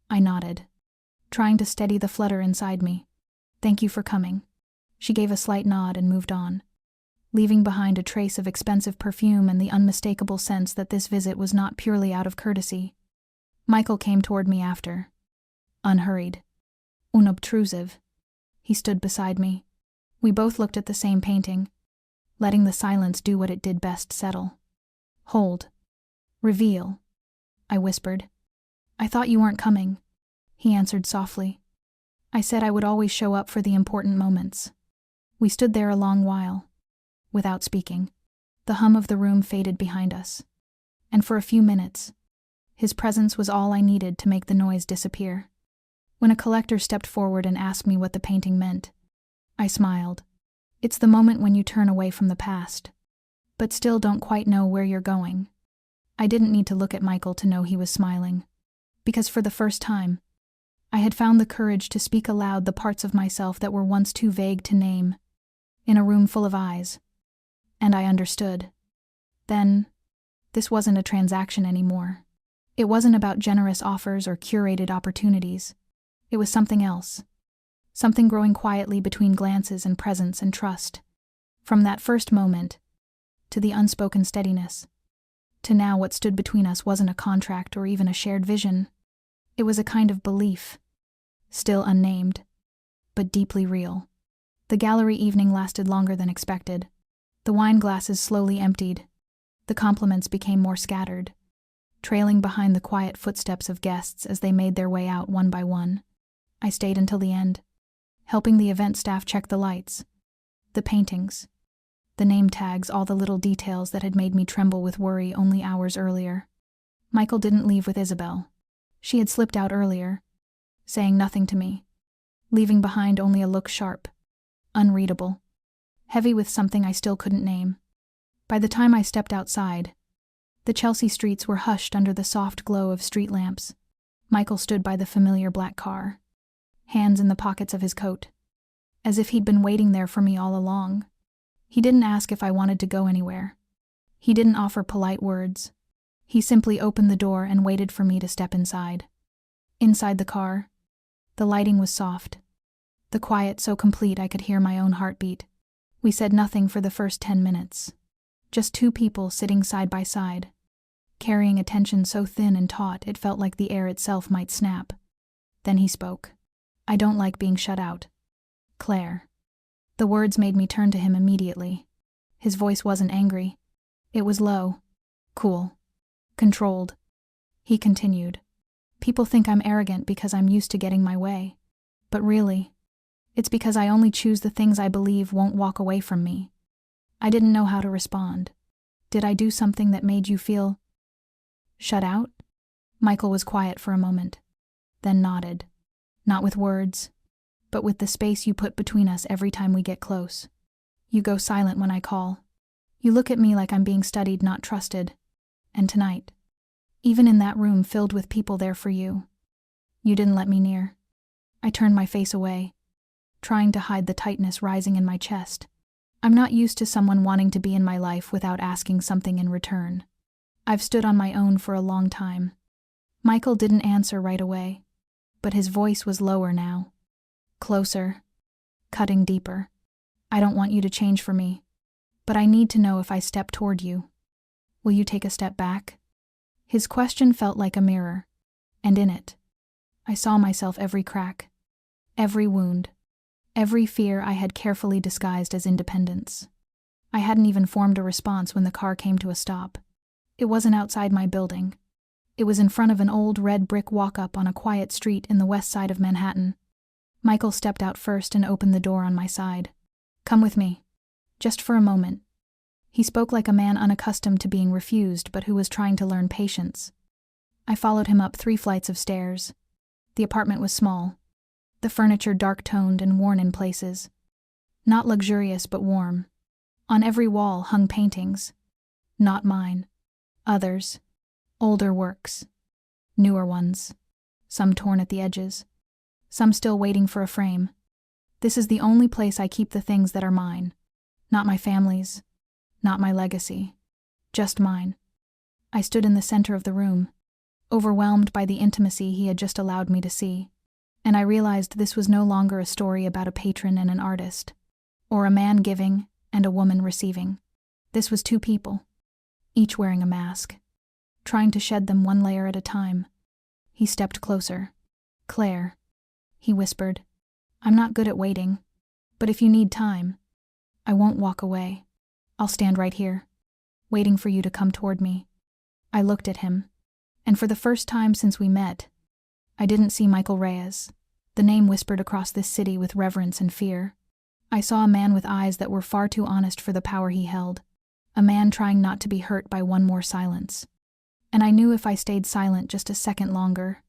I nodded, trying to steady the flutter inside me. "Thank you for coming." She gave a slight nod and moved on, leaving behind a trace of expensive perfume and the unmistakable sense that this visit was not purely out of courtesy. Michael came toward me after, unhurried, unobtrusive. He stood beside me. We both looked at the same painting, letting the silence do what it did best: settle. "Hold. Reveal," I whispered. "I thought you weren't coming," he answered softly. "I said I would always show up for the important moments." We stood there a long while, without speaking. The hum of the room faded behind us, and for a few minutes, his presence was all I needed to make the noise disappear. When a collector stepped forward and asked me what the painting meant, I smiled. It's the moment when you turn away from the past, but still don't quite know where you're going. I didn't need to look at Michael to know he was smiling, because for the first time, I had found the courage to speak aloud the parts of myself that were once too vague to name, in a room full of eyes. And I understood. Then, this wasn't a transaction anymore. It wasn't about generous offers or curated opportunities. It was something else. Something growing quietly between glances and presence and trust. From that first moment, to the unspoken steadiness, to now what stood between us wasn't a contract or even a shared vision. It was a kind of belief, still unnamed, but deeply real. The gallery evening lasted longer than expected. The wine glasses slowly emptied. The compliments became more scattered, trailing behind the quiet footsteps of guests as they made their way out one by one. I stayed until the end, helping the event staff check the lights, the paintings, the name tags, all the little details that had made me tremble with worry only hours earlier. Michael didn't leave with Isabel. She had slipped out earlier, saying nothing to me, leaving behind only a look sharp, unreadable, heavy with something I still couldn't name. By the time I stepped outside, the Chelsea streets were hushed under the soft glow of street lamps. Michael stood by the familiar black car, hands in the pockets of his coat, as if he'd been waiting there for me all along. He didn't ask if I wanted to go anywhere. He didn't offer polite words. He simply opened the door and waited for me to step inside. Inside the car, the lighting was soft, the quiet so complete I could hear my own heartbeat. We said nothing for the first 10 minutes. Just two people sitting side by side, carrying a tension so thin and taut it felt like the air itself might snap. Then he spoke. "I don't like being shut out, Claire." The words made me turn to him immediately. His voice wasn't angry. It was low, cool, controlled. He continued. "People think I'm arrogant because I'm used to getting my way. But really, it's because I only choose the things I believe won't walk away from me." I didn't know how to respond. Did I do something that made you feel shut out? Michael was quiet for a moment, then nodded. Not with words, but with the space you put between us every time we get close. You go silent when I call. You look at me like I'm being studied, not trusted. And tonight, even in that room filled with people there for you, you didn't let me near. I turned my face away, trying to hide the tightness rising in my chest. I'm not used to someone wanting to be in my life without asking something in return. I've stood on my own for a long time. Michael didn't answer right away, but his voice was lower now. Closer, cutting deeper. "I don't want you to change for me, but I need to know if I step toward you. Will you take a step back?" His question felt like a mirror, and in it, I saw myself every crack, every wound, every fear I had carefully disguised as independence. I hadn't even formed a response when the car came to a stop. It wasn't outside my building. It was in front of an old red brick walk-up on a quiet street in the west side of Manhattan. Michael stepped out first and opened the door on my side. "Come with me. Just for a moment." He spoke like a man unaccustomed to being refused but who was trying to learn patience. I followed him up 3 flights of stairs. The apartment was small, the furniture dark-toned and worn in places. Not luxurious but warm. On every wall hung paintings. Not mine. Others. Older works. Newer ones. Some torn at the edges. Some still waiting for a frame. This is the only place I keep the things that are mine. Not my family's. Not my legacy. Just mine. I stood in the center of the room, overwhelmed by the intimacy he had just allowed me to see. And I realized this was no longer a story about a patron and an artist, or a man giving and a woman receiving. This was 2 people, each wearing a mask, trying to shed them one layer at a time. He stepped closer. "Claire," he whispered, "I'm not good at waiting, but if you need time, I won't walk away. I'll stand right here, waiting for you to come toward me." I looked at him, and for the first time since we met, I didn't see Michael Reyes, the name whispered across this city with reverence and fear. I saw a man with eyes that were far too honest for the power he held, a man trying not to be hurt by one more silence. And I knew if I stayed silent just a second longer,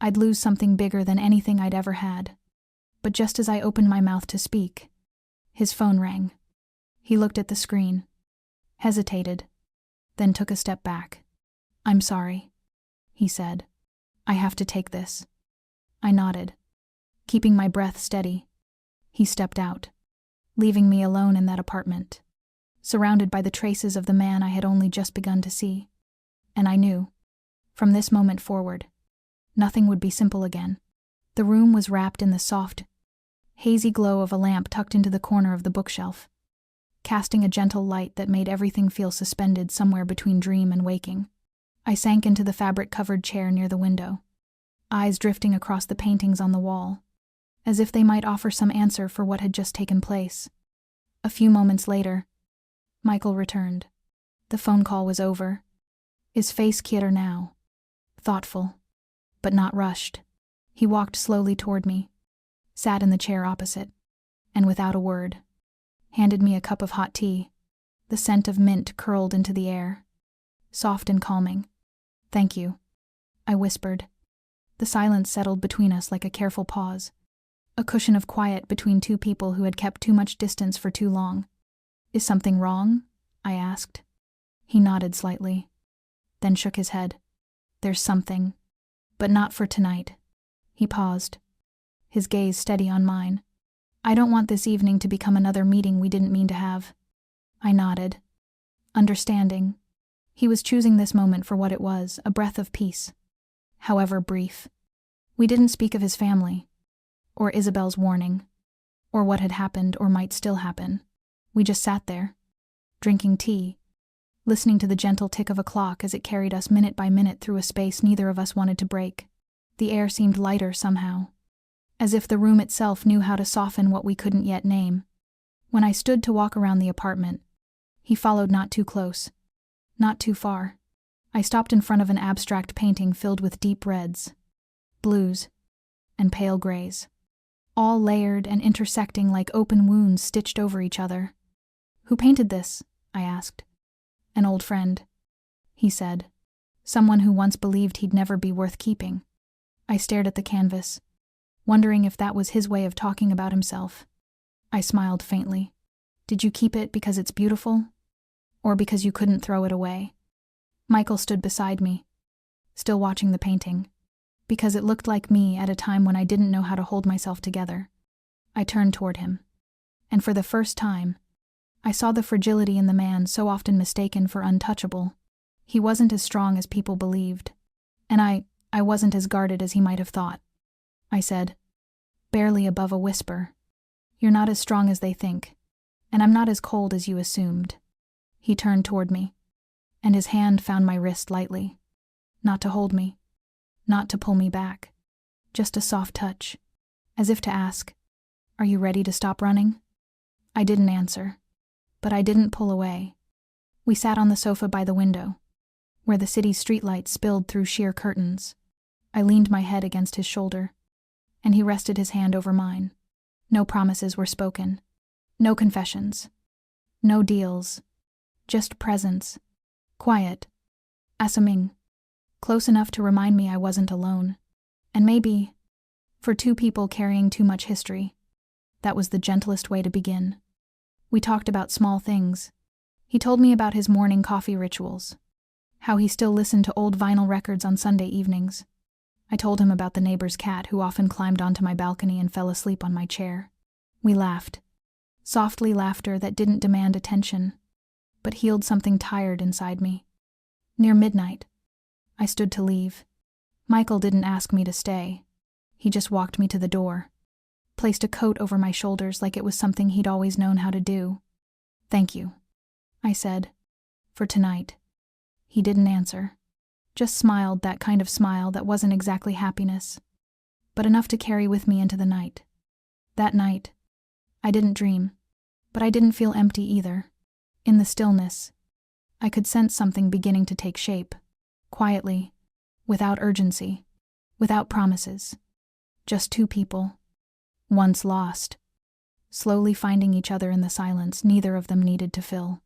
I'd lose something bigger than anything I'd ever had. But just as I opened my mouth to speak, his phone rang. He looked at the screen, hesitated, then took a step back. "I'm sorry," he said. "I have to take this." I nodded, keeping my breath steady. He stepped out, leaving me alone in that apartment, surrounded by the traces of the man I had only just begun to see. And I knew, from this moment forward, nothing would be simple again. The room was wrapped in the soft, hazy glow of a lamp tucked into the corner of the bookshelf. casting a gentle light that made everything feel suspended somewhere between dream and waking. I sank into the fabric-covered chair near the window, eyes drifting across the paintings on the wall, as if they might offer some answer for what had just taken place. A few moments later, Michael returned. The phone call was over. His face quieter now, thoughtful, but not rushed. He walked slowly toward me, sat in the chair opposite, and without a word, handed me a cup of hot tea. The scent of mint curled into the air, soft and calming. "Thank you," I whispered. The silence settled between us like a careful pause, a cushion of quiet between two people who had kept too much distance for too long. "Is something wrong?" I asked. He nodded slightly, then shook his head. "There's something, but not for tonight." He paused, his gaze steady on mine. "I don't want this evening to become another meeting we didn't mean to have." I nodded, understanding. He was choosing this moment for what it was, a breath of peace, however brief. We didn't speak of his family, or Isabel's warning, or what had happened or might still happen. We just sat there, drinking tea, listening to the gentle tick of a clock as it carried us minute by minute through a space neither of us wanted to break. The air seemed lighter somehow, as if the room itself knew how to soften what we couldn't yet name. When I stood to walk around the apartment, he followed, not too close, not too far. I stopped in front of an abstract painting filled with deep reds, blues, and pale grays, all layered and intersecting like open wounds stitched over each other. "Who painted this?" I asked. "An old friend," he said. "Someone who once believed he'd never be worth keeping." I stared at the canvas, wondering if that was his way of talking about himself. I smiled faintly. "Did you keep it because it's beautiful? Or because you couldn't throw it away?" Michael stood beside me, still watching the painting, because it looked like me at a time when I didn't know how to hold myself together. I turned toward him, and for the first time, I saw the fragility in the man so often mistaken for untouchable. He wasn't as strong as people believed, and I wasn't as guarded as he might have thought. I said, barely above a whisper, "You're not as strong as they think, and I'm not as cold as you assumed." He turned toward me, and his hand found my wrist lightly. Not to hold me, not to pull me back, just a soft touch, as if to ask, "Are you ready to stop running?" I didn't answer, but I didn't pull away. We sat on the sofa by the window, where the city's streetlights spilled through sheer curtains. I leaned my head against his shoulder, and he rested his hand over mine. No promises were spoken, no confessions, no deals, just presence, quiet, assuming, close enough to remind me I wasn't alone. And maybe, for two people carrying too much history, that was the gentlest way to begin. We talked about small things. He told me about his morning coffee rituals, how he still listened to old vinyl records on Sunday evenings. I told him about the neighbor's cat who often climbed onto my balcony and fell asleep on my chair. We laughed, softly laughter that didn't demand attention, but healed something tired inside me. Near midnight, I stood to leave. Michael didn't ask me to stay. He just walked me to the door, placed a coat over my shoulders like it was something he'd always known how to do. "Thank you," I said, "for tonight." He didn't answer, just smiled, that kind of smile that wasn't exactly happiness, but enough to carry with me into the night. That night, I didn't dream, but I didn't feel empty either. In the stillness, I could sense something beginning to take shape, quietly, without urgency, without promises. Just two people, once lost, slowly finding each other in the silence neither of them needed to fill.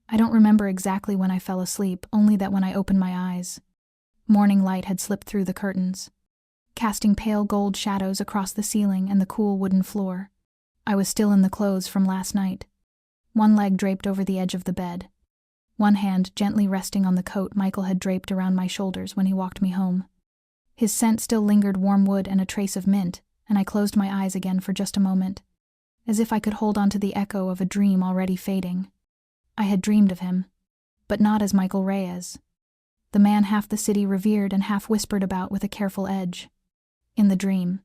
I don't remember exactly when I fell asleep, only that when I opened my eyes, morning light had slipped through the curtains, casting pale gold shadows across the ceiling and the cool wooden floor. I was still in the clothes from last night, one leg draped over the edge of the bed, one hand gently resting on the coat Michael had draped around my shoulders when he walked me home. His scent still lingered, warm wood and a trace of mint, and I closed my eyes again for just a moment, as if I could hold on to the echo of a dream already fading. I had dreamed of him, but not as Michael Reyes, the man half the city revered and half whispered about with a careful edge. In the dream,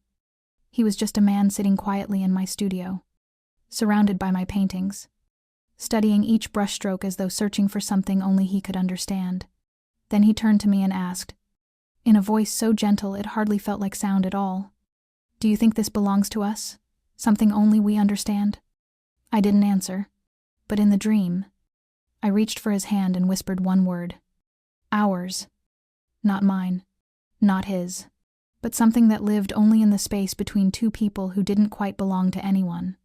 he was just a man sitting quietly in my studio, surrounded by my paintings, studying each brushstroke as though searching for something only he could understand. Then he turned to me and asked, in a voice so gentle it hardly felt like sound at all, "Do you think this belongs to us? Something only we understand?" I didn't answer, but in the dream, I reached for his hand and whispered one word. Ours. Not mine. Not his. But something that lived only in the space between two people who didn't quite belong to anyone,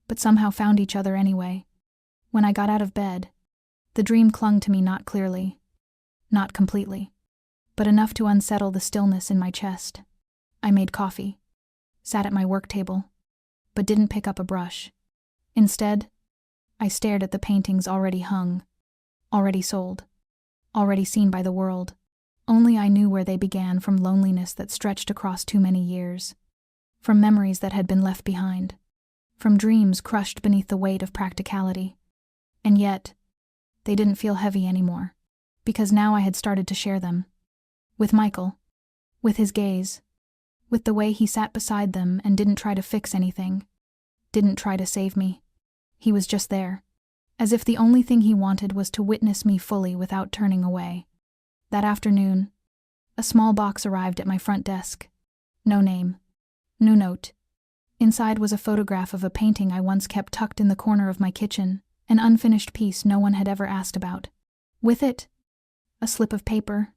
but somehow found each other anyway. When I got out of bed, the dream clung to me not clearly, not completely, but enough to unsettle the stillness in my chest. I made coffee, sat at my work table, but didn't pick up a brush. Instead, I stared at the paintings already hung, already sold, already seen by the world. Only I knew where they began, from loneliness that stretched across too many years, from memories that had been left behind, from dreams crushed beneath the weight of practicality. And yet, they didn't feel heavy anymore, because now I had started to share them. With Michael, with his gaze, with the way he sat beside them and didn't try to fix anything, didn't try to save me. He was just there, as if the only thing he wanted was to witness me fully without turning away. That afternoon, a small box arrived at my front desk. No name, no note. Inside was a photograph of a painting I once kept tucked in the corner of my kitchen, an unfinished piece no one had ever asked about. With it, a slip of paper,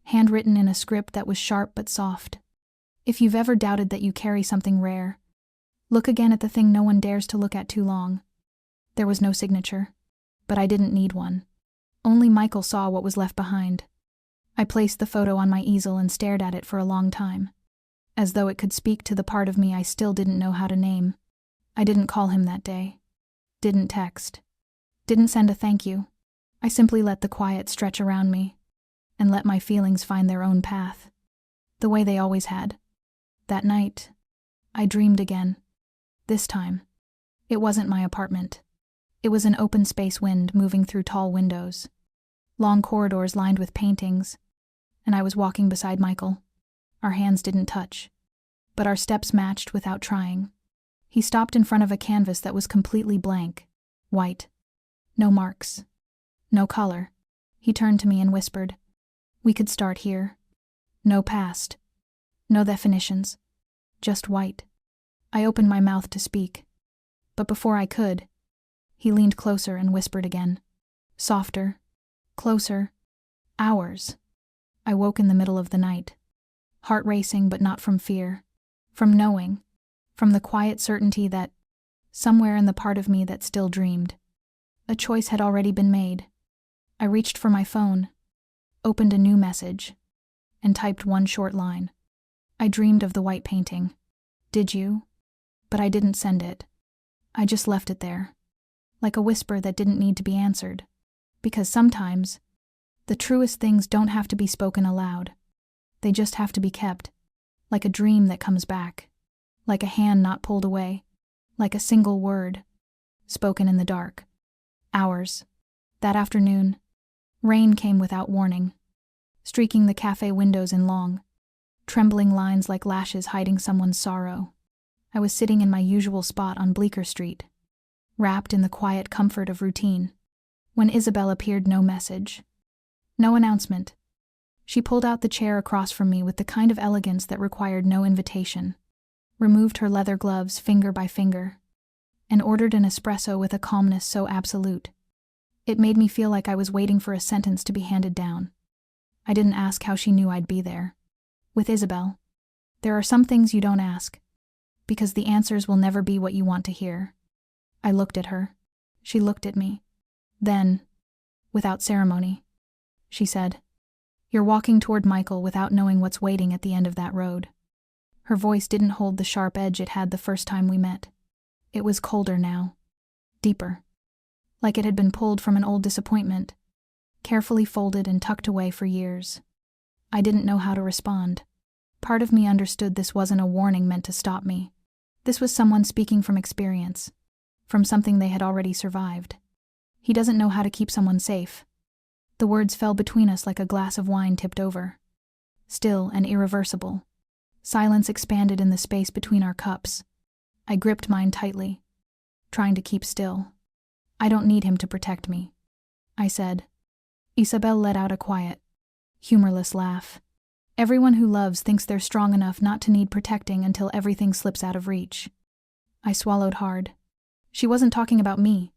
handwritten in a script that was sharp but soft. If you've ever doubted that you carry something rare, look again at the thing no one dares to look at too long. There was no signature, but I didn't need one. Only Michael saw what was left behind. I placed the photo on my easel and stared at it for a long time, as though it could speak to the part of me I still didn't know how to name. I didn't call him that day, didn't text, didn't send a thank you. I simply let the quiet stretch around me, and let my feelings find their own path, the way they always had. That night, I dreamed again. This time, it wasn't my apartment. It was an open space, wind moving through tall windows, long corridors lined with paintings, and I was walking beside Michael. Our hands didn't touch, but our steps matched without trying. He stopped in front of a canvas that was completely blank, white. No marks, no color. He turned to me and whispered, "We could start here. No past, no definitions, just white." I opened my mouth to speak, but before I could, he leaned closer and whispered again, softer, closer, "Ours." I woke in the middle of the night, heart racing, but not from fear, from knowing, from the quiet certainty that, somewhere in the part of me that still dreamed, a choice had already been made. I reached for my phone, opened a new message, and typed one short line. I dreamed of the white painting. Did you? But I didn't send it. I just left it there, like a whisper that didn't need to be answered, because sometimes, the truest things don't have to be spoken aloud. They just have to be kept, like a dream that comes back, like a hand not pulled away, like a single word, spoken in the dark. Ours. That afternoon, rain came without warning, streaking the cafe windows in long, trembling lines like lashes hiding someone's sorrow. I was sitting in my usual spot on Bleecker Street, wrapped in the quiet comfort of routine, when Isabel appeared. No message, no announcement. She pulled out the chair across from me with the kind of elegance that required no invitation, removed her leather gloves finger by finger, and ordered an espresso with a calmness so absolute. It made me feel like I was waiting for a sentence to be handed down. I didn't ask how she knew I'd be there. With Isabel, there are some things you don't ask, because the answers will never be what you want to hear. I looked at her. She looked at me. Then, without ceremony, she said, "You're walking toward Michael without knowing what's waiting at the end of that road." Her voice didn't hold the sharp edge it had the first time we met. It was colder now, deeper, like it had been pulled from an old disappointment, carefully folded and tucked away for years. I didn't know how to respond. Part of me understood this wasn't a warning meant to stop me. This was someone speaking from experience, from something they had already survived. He doesn't know how to keep someone safe. The words fell between us like a glass of wine tipped over. Still and irreversible. Silence expanded in the space between our cups. I gripped mine tightly, trying to keep still. I don't need him to protect me, I said. Isabel let out a quiet, humorless laugh. Everyone who loves thinks they're strong enough not to need protecting until everything slips out of reach. I swallowed hard. She wasn't talking about me.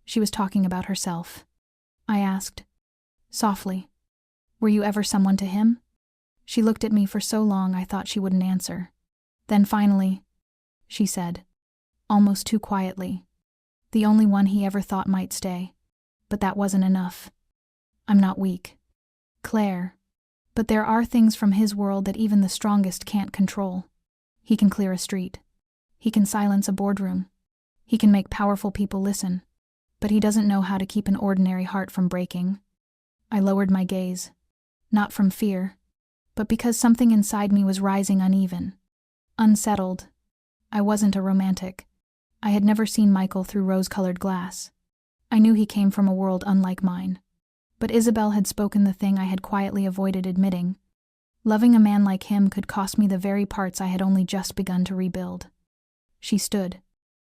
She was talking about herself. I asked, softly, "Were you ever someone to him?" She looked at me for so long I thought she wouldn't answer. Then finally, she said, almost too quietly, "The only one he ever thought might stay. But that wasn't enough. I'm not weak, Claire. But there are things from his world that even the strongest can't control. He can clear a street. He can silence a boardroom. He can make powerful people listen. But he doesn't know how to keep an ordinary heart from breaking." I lowered my gaze. Not from fear, but because something inside me was rising uneven, unsettled. I wasn't a romantic. I had never seen Michael through rose-colored glass. I knew he came from a world unlike mine. But Isabel had spoken the thing I had quietly avoided admitting. Loving a man like him could cost me the very parts I had only just begun to rebuild. She stood,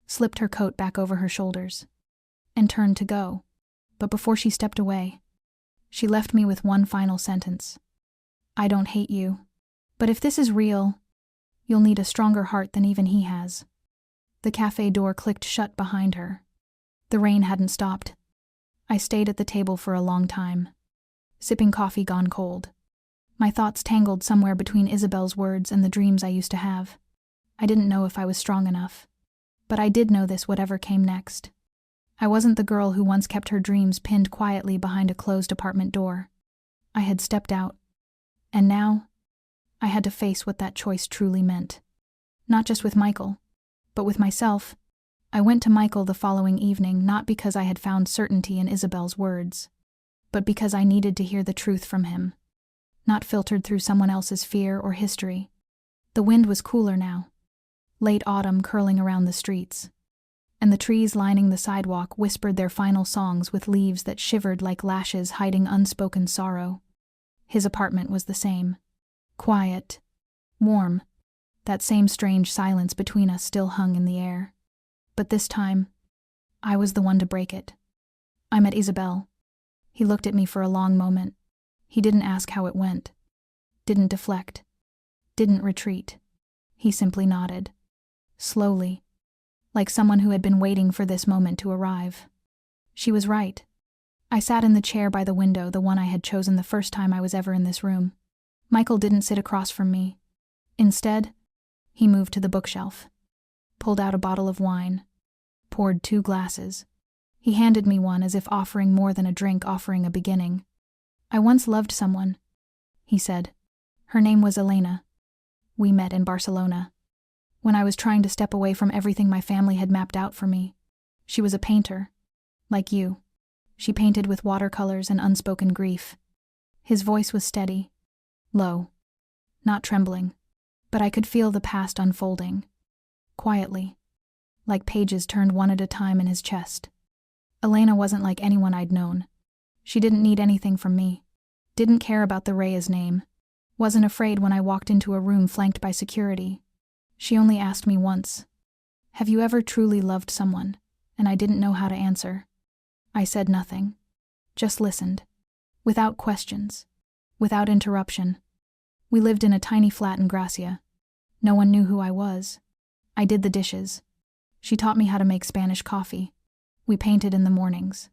slipped her coat back over her shoulders, and turned to go. But before she stepped away, she left me with one final sentence. "I don't hate you. But if this is real, you'll need a stronger heart than even he has." The cafe door clicked shut behind her. The rain hadn't stopped. I stayed at the table for a long time, sipping coffee gone cold. My thoughts tangled somewhere between Isabel's words and the dreams I used to have. I didn't know if I was strong enough. But I did know this whatever came next. I wasn't the girl who once kept her dreams pinned quietly behind a closed apartment door. I had stepped out. And now, I had to face what that choice truly meant. Not just with Michael, but with myself. I went to Michael the following evening not because I had found certainty in Isabel's words, but because I needed to hear the truth from him, not filtered through someone else's fear or history. The wind was cooler now, late autumn curling around the streets, and the trees lining the sidewalk whispered their final songs with leaves that shivered like lashes hiding unspoken sorrow. His apartment was the same. Quiet, warm, that same strange silence between us still hung in the air. But this time, I was the one to break it. I met Isabel. He looked at me for a long moment. He didn't ask how it went, didn't deflect, didn't retreat. He simply nodded, slowly, like someone who had been waiting for this moment to arrive. She was right. I sat in the chair by the window, the one I had chosen the first time I was ever in this room. Michael didn't sit across from me. Instead, he moved to the bookshelf, pulled out a bottle of wine, poured 2 glasses. He handed me one as if offering more than a drink, offering a beginning. "I once loved someone," he said. "Her name was Elena. We met in Barcelona, when I was trying to step away from everything my family had mapped out for me. She was a painter, like you. She painted with watercolors and unspoken grief." His voice was steady, low, not trembling, but I could feel the past unfolding, quietly, like pages turned one at a time in his chest. Elena wasn't like anyone I'd known. She didn't need anything from me, didn't care about the Reyes name, wasn't afraid when I walked into a room flanked by security. She only asked me once, "Have you ever truly loved someone?" And I didn't know how to answer. I said nothing, just listened, without questions, without interruption. We lived in a tiny flat in Gracia. No one knew who I was. I did the dishes. She taught me how to make Spanish coffee. We painted in the mornings.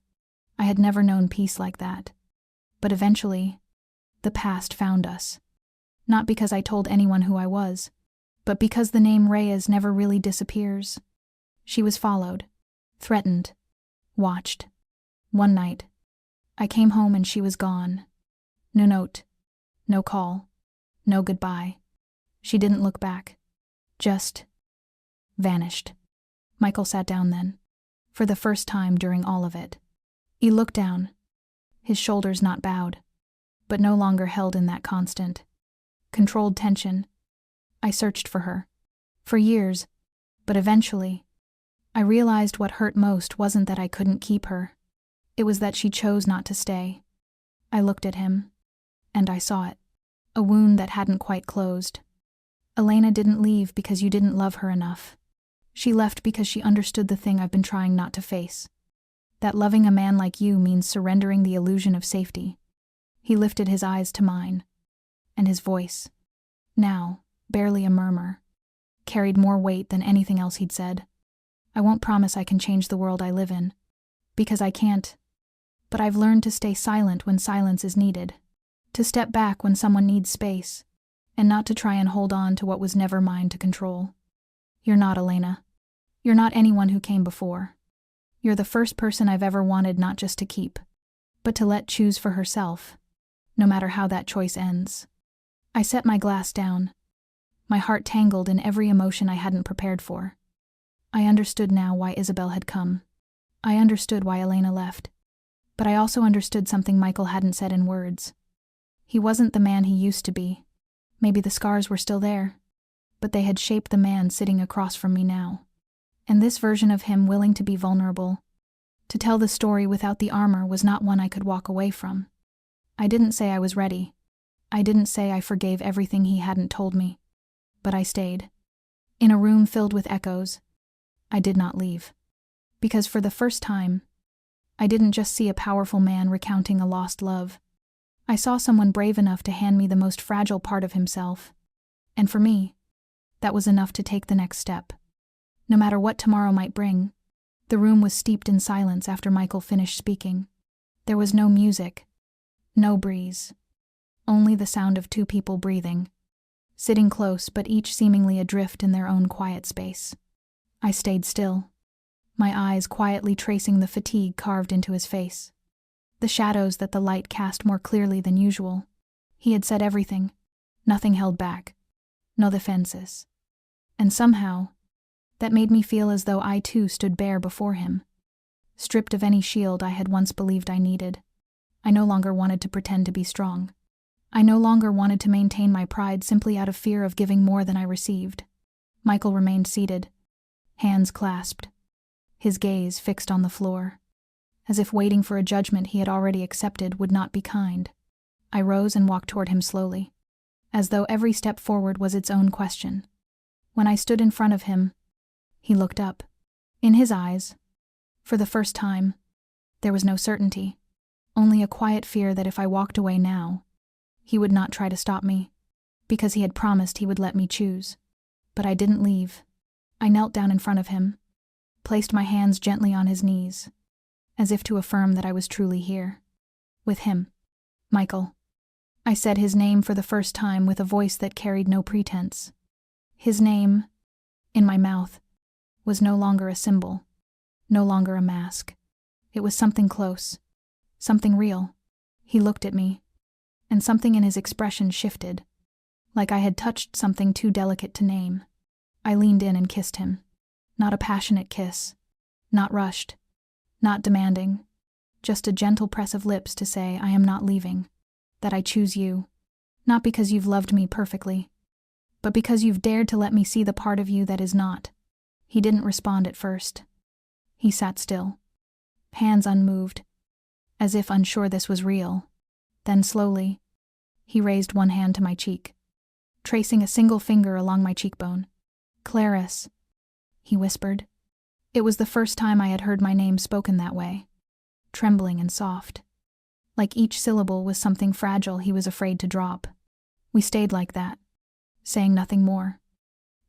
I had never known peace like that. But eventually, the past found us. Not because I told anyone who I was, but because the name Reyes never really disappears. She was followed, threatened, watched. One night, I came home and she was gone. No note, no call, no goodbye. She didn't look back. Just vanished. Michael sat down then, for the first time during all of it. He looked down, his shoulders not bowed, but no longer held in that constant, controlled tension. I searched for her, for years, but eventually, I realized what hurt most wasn't that I couldn't keep her. It was that she chose not to stay. I looked at him, and I saw it, a wound that hadn't quite closed. Elena didn't leave because you didn't love her enough. She left because she understood the thing I've been trying not to face. that loving a man like you means surrendering the illusion of safety." He lifted his eyes to mine, and his voice, now barely a murmur, carried more weight than anything else he'd said. "I won't promise I can change the world I live in, because I can't, but I've learned to stay silent when silence is needed, to step back when someone needs space, and not to try and hold on to what was never mine to control. You're not Elena. You're not anyone who came before. You're the first person I've ever wanted not just to keep, but to let choose for herself, no matter how that choice ends." I set my glass down, my heart tangled in every emotion I hadn't prepared for. I understood now why Isabel had come. I understood why Elena left. But I also understood something Michael hadn't said in words. He wasn't the man he used to be. Maybe the scars were still there, but they had shaped the man sitting across from me now. And this version of him willing to be vulnerable, to tell the story without the armor, was not one I could walk away from. I didn't say I was ready. I didn't say I forgave everything he hadn't told me. But I stayed. In a room filled with echoes, I did not leave. Because for the first time, I didn't just see a powerful man recounting a lost love. I saw someone brave enough to hand me the most fragile part of himself. And for me, that was enough to take the next step. No matter what tomorrow might bring. The room was steeped in silence after Michael finished speaking. There was no music, no breeze, only the sound of two people breathing, sitting close but each seemingly adrift in their own quiet space. I stayed still, my eyes quietly tracing the fatigue carved into his face, the shadows that the light cast more clearly than usual. He had said everything, nothing held back, no defenses. And somehow, that made me feel as though I too stood bare before him, stripped of any shield I had once believed I needed. I no longer wanted to pretend to be strong. I no longer wanted to maintain my pride simply out of fear of giving more than I received. Michael remained seated, hands clasped, his gaze fixed on the floor, as if waiting for a judgment he had already accepted would not be kind. I rose and walked toward him slowly, as though every step forward was its own question. When I stood in front of him, he looked up. In his eyes, for the first time, there was no certainty, only a quiet fear that if I walked away now, he would not try to stop me, because he had promised he would let me choose. But I didn't leave. I knelt down in front of him, placed my hands gently on his knees, as if to affirm that I was truly here, with him. "Michael." I said his name for the first time with a voice that carried no pretense. His name, in my mouth, was no longer a symbol, no longer a mask. It was something close, something real. He looked at me, and something in his expression shifted, like I had touched something too delicate to name. I leaned in and kissed him. Not a passionate kiss, not rushed, not demanding, just a gentle press of lips to say I am not leaving, that I choose you, not because you've loved me perfectly, but because you've dared to let me see the part of you that is not. He didn't respond at first. He sat still, hands unmoved, as if unsure this was real. Then slowly, he raised one hand to my cheek, tracing a single finger along my cheekbone. "Clarice," he whispered. It was the first time I had heard my name spoken that way, trembling and soft. Like each syllable was something fragile he was afraid to drop. We stayed like that, saying nothing more,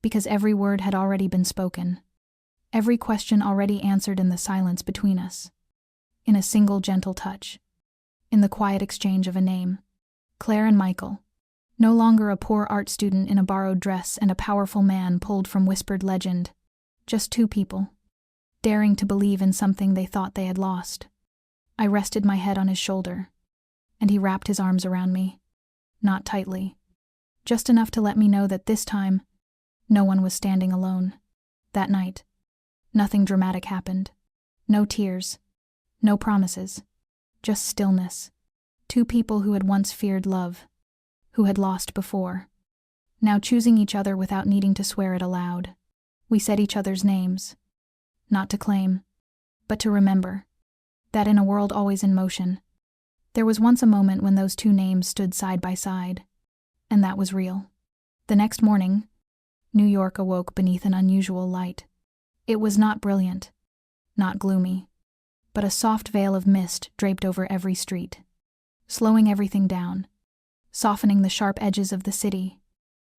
because every word had already been spoken, every question already answered in the silence between us, in a single gentle touch, in the quiet exchange of a name. Claire and Michael, no longer a poor art student in a borrowed dress and a powerful man pulled from whispered legend, just two people, daring to believe in something they thought they had lost. I rested my head on his shoulder, and he wrapped his arms around me, not tightly, just enough to let me know that this time, no one was standing alone. That night, nothing dramatic happened. No tears, no promises, just stillness. Two people who had once feared love, who had lost before, now choosing each other without needing to swear it aloud. We said each other's names, not to claim, but to remember, that in a world always in motion, there was once a moment when those two names stood side by side, and that was real. The next morning, New York awoke beneath an unusual light. It was not brilliant, not gloomy, but a soft veil of mist draped over every street, slowing everything down, softening the sharp edges of the city.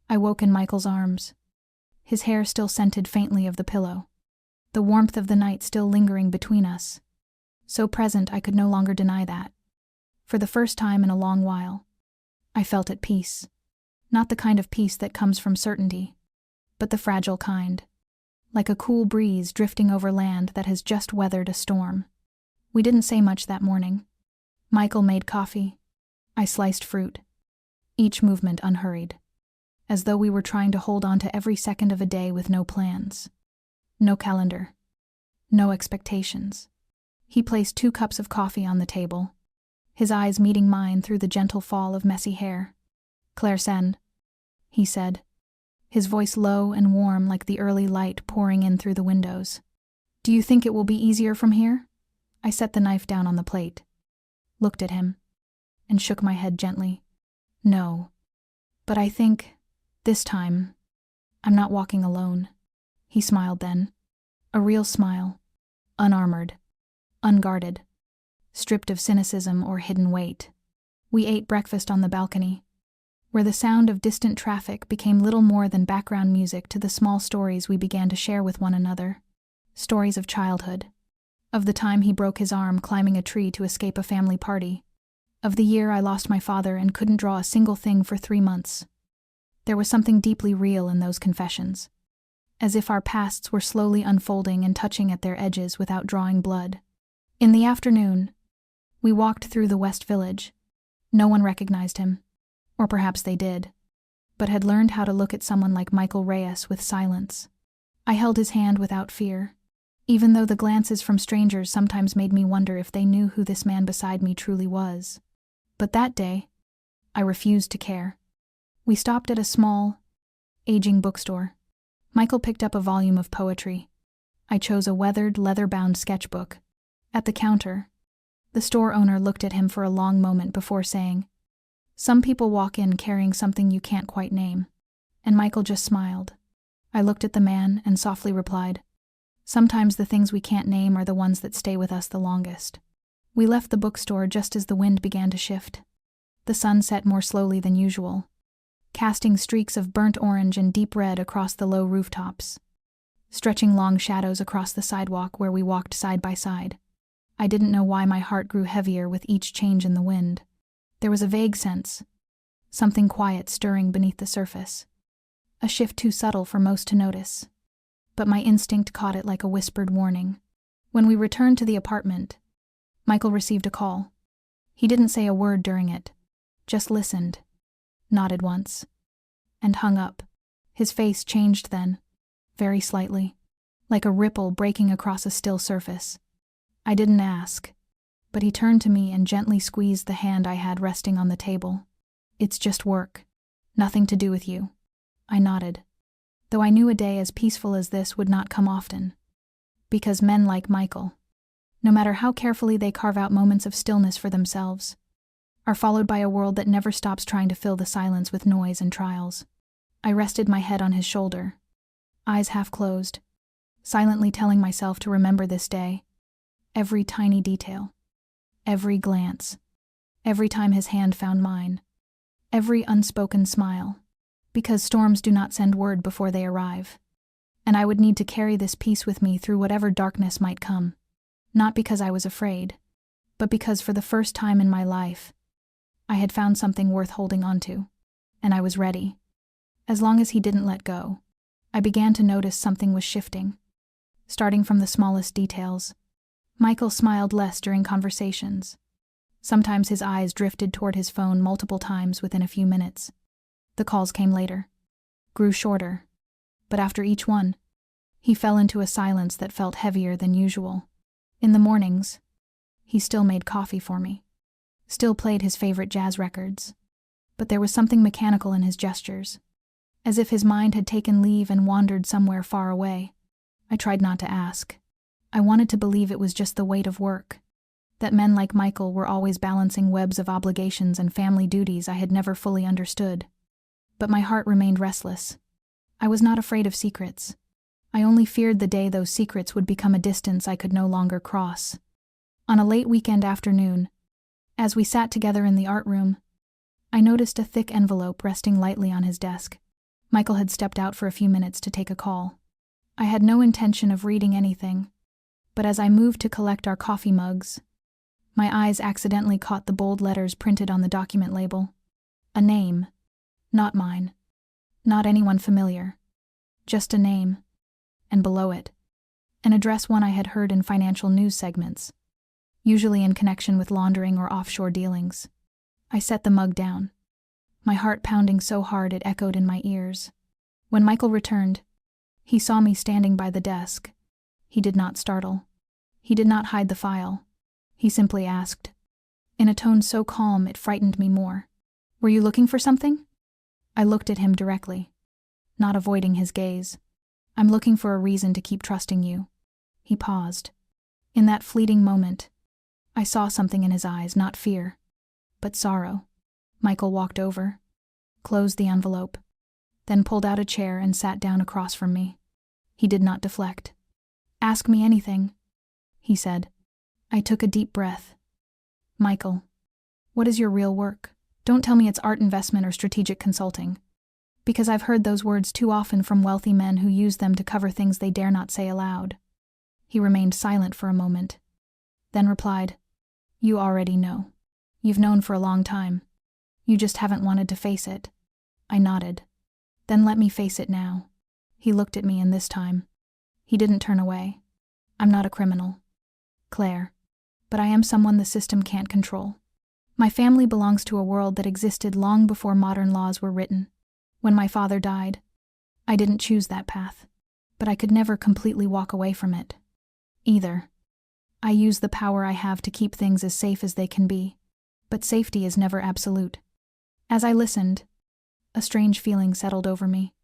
I woke in Michael's arms, his hair still scented faintly of the pillow, the warmth of the night still lingering between us. So present I could no longer deny that. For the first time in a long while, I felt at peace. Not the kind of peace that comes from certainty, but the fragile kind, like a cool breeze drifting over land that has just weathered a storm. We didn't say much that morning. Michael made coffee. I sliced fruit, each movement unhurried, as though we were trying to hold on to every second of a day with no plans, no calendar, no expectations. He placed 2 cups of coffee on the table, his eyes meeting mine through the gentle fall of messy hair. "Claire send," he said, his voice low and warm like the early light pouring in through the windows. "Do you think it will be easier from here?" I set the knife down on the plate, looked at him, and shook my head gently. "No. But I think, this time, I'm not walking alone." He smiled then, a real smile, unarmored, unguarded, stripped of cynicism or hidden weight. We ate breakfast on the balcony, where the sound of distant traffic became little more than background music to the small stories we began to share with one another. Stories of childhood, of the time he broke his arm climbing a tree to escape a family party, of the year I lost my father and couldn't draw a single thing for 3 months. There was something deeply real in those confessions, as if our pasts were slowly unfolding and touching at their edges without drawing blood. In the afternoon, we walked through the West Village. No one recognized him, or perhaps they did, but had learned how to look at someone like Michael Reyes with silence. I held his hand without fear, even though the glances from strangers sometimes made me wonder if they knew who this man beside me truly was. But that day, I refused to care. We stopped at a small, aging bookstore. Michael picked up a volume of poetry. I chose a weathered, leather-bound sketchbook. At the counter, the store owner looked at him for a long moment before saying, "Some people walk in carrying something you can't quite name." And Michael just smiled. I looked at the man and softly replied, "Sometimes the things we can't name are the ones that stay with us the longest." We left the bookstore just as the wind began to shift. The sun set more slowly than usual, casting streaks of burnt orange and deep red across the low rooftops, stretching long shadows across the sidewalk where we walked side by side. I didn't know why my heart grew heavier with each change in the wind. There was a vague sense, something quiet stirring beneath the surface, a shift too subtle for most to notice, but my instinct caught it like a whispered warning. When we returned to the apartment, Michael received a call. He didn't say a word during it, just listened, nodded once, and hung up. His face changed then, very slightly, like a ripple breaking across a still surface. I didn't ask, but he turned to me and gently squeezed the hand I had resting on the table. "It's just work. Nothing to do with you." I nodded, though I knew a day as peaceful as this would not come often. Because men like Michael, no matter how carefully they carve out moments of stillness for themselves, are followed by a world that never stops trying to fill the silence with noise and trials. I rested my head on his shoulder, eyes half closed, silently telling myself to remember this day, every tiny detail, every glance, every time his hand found mine, every unspoken smile, because storms do not send word before they arrive, and I would need to carry this peace with me through whatever darkness might come, not because I was afraid, but because for the first time in my life, I had found something worth holding on to, and I was ready. As long as he didn't let go, I began to notice something was shifting, starting from the smallest details. Michael smiled less during conversations. Sometimes his eyes drifted toward his phone multiple times within a few minutes. The calls came later, grew shorter, but after each one, he fell into a silence that felt heavier than usual. In the mornings, he still made coffee for me, still played his favorite jazz records, but there was something mechanical in his gestures, as if his mind had taken leave and wandered somewhere far away. I tried not to ask. I wanted to believe it was just the weight of work, that men like Michael were always balancing webs of obligations and family duties I had never fully understood. But my heart remained restless. I was not afraid of secrets. I only feared the day those secrets would become a distance I could no longer cross. On a late weekend afternoon, as we sat together in the art room, I noticed a thick envelope resting lightly on his desk. Michael had stepped out for a few minutes to take a call. I had no intention of reading anything, but as I moved to collect our coffee mugs, my eyes accidentally caught the bold letters printed on the document label. A name. Not mine. Not anyone familiar. Just a name. And below it, an address one I had heard in financial news segments, usually in connection with laundering or offshore dealings. I set the mug down, my heart pounding so hard it echoed in my ears. When Michael returned, he saw me standing by the desk. He did not startle. He did not hide the file. He simply asked, in a tone so calm it frightened me more, "Were you looking for something?" I looked at him directly, not avoiding his gaze. "I'm looking for a reason to keep trusting you." He paused. In that fleeting moment, I saw something in his eyes, not fear, but sorrow. Michael walked over, closed the envelope, then pulled out a chair and sat down across from me. He did not deflect. "Ask me anything," he said. I took a deep breath. "Michael, what is your real work? Don't tell me it's art investment or strategic consulting, because I've heard those words too often from wealthy men who use them to cover things they dare not say aloud." He remained silent for a moment, then replied, "You already know. You've known for a long time. You just haven't wanted to face it." I nodded. "Then let me face it now." He looked at me, and this time, he didn't turn away. "I'm not a criminal, Claire, but I am someone the system can't control. My family belongs to a world that existed long before modern laws were written. When my father died, I didn't choose that path, but I could never completely walk away from it, either. I use the power I have to keep things as safe as they can be, but safety is never absolute." As I listened, a strange feeling settled over me.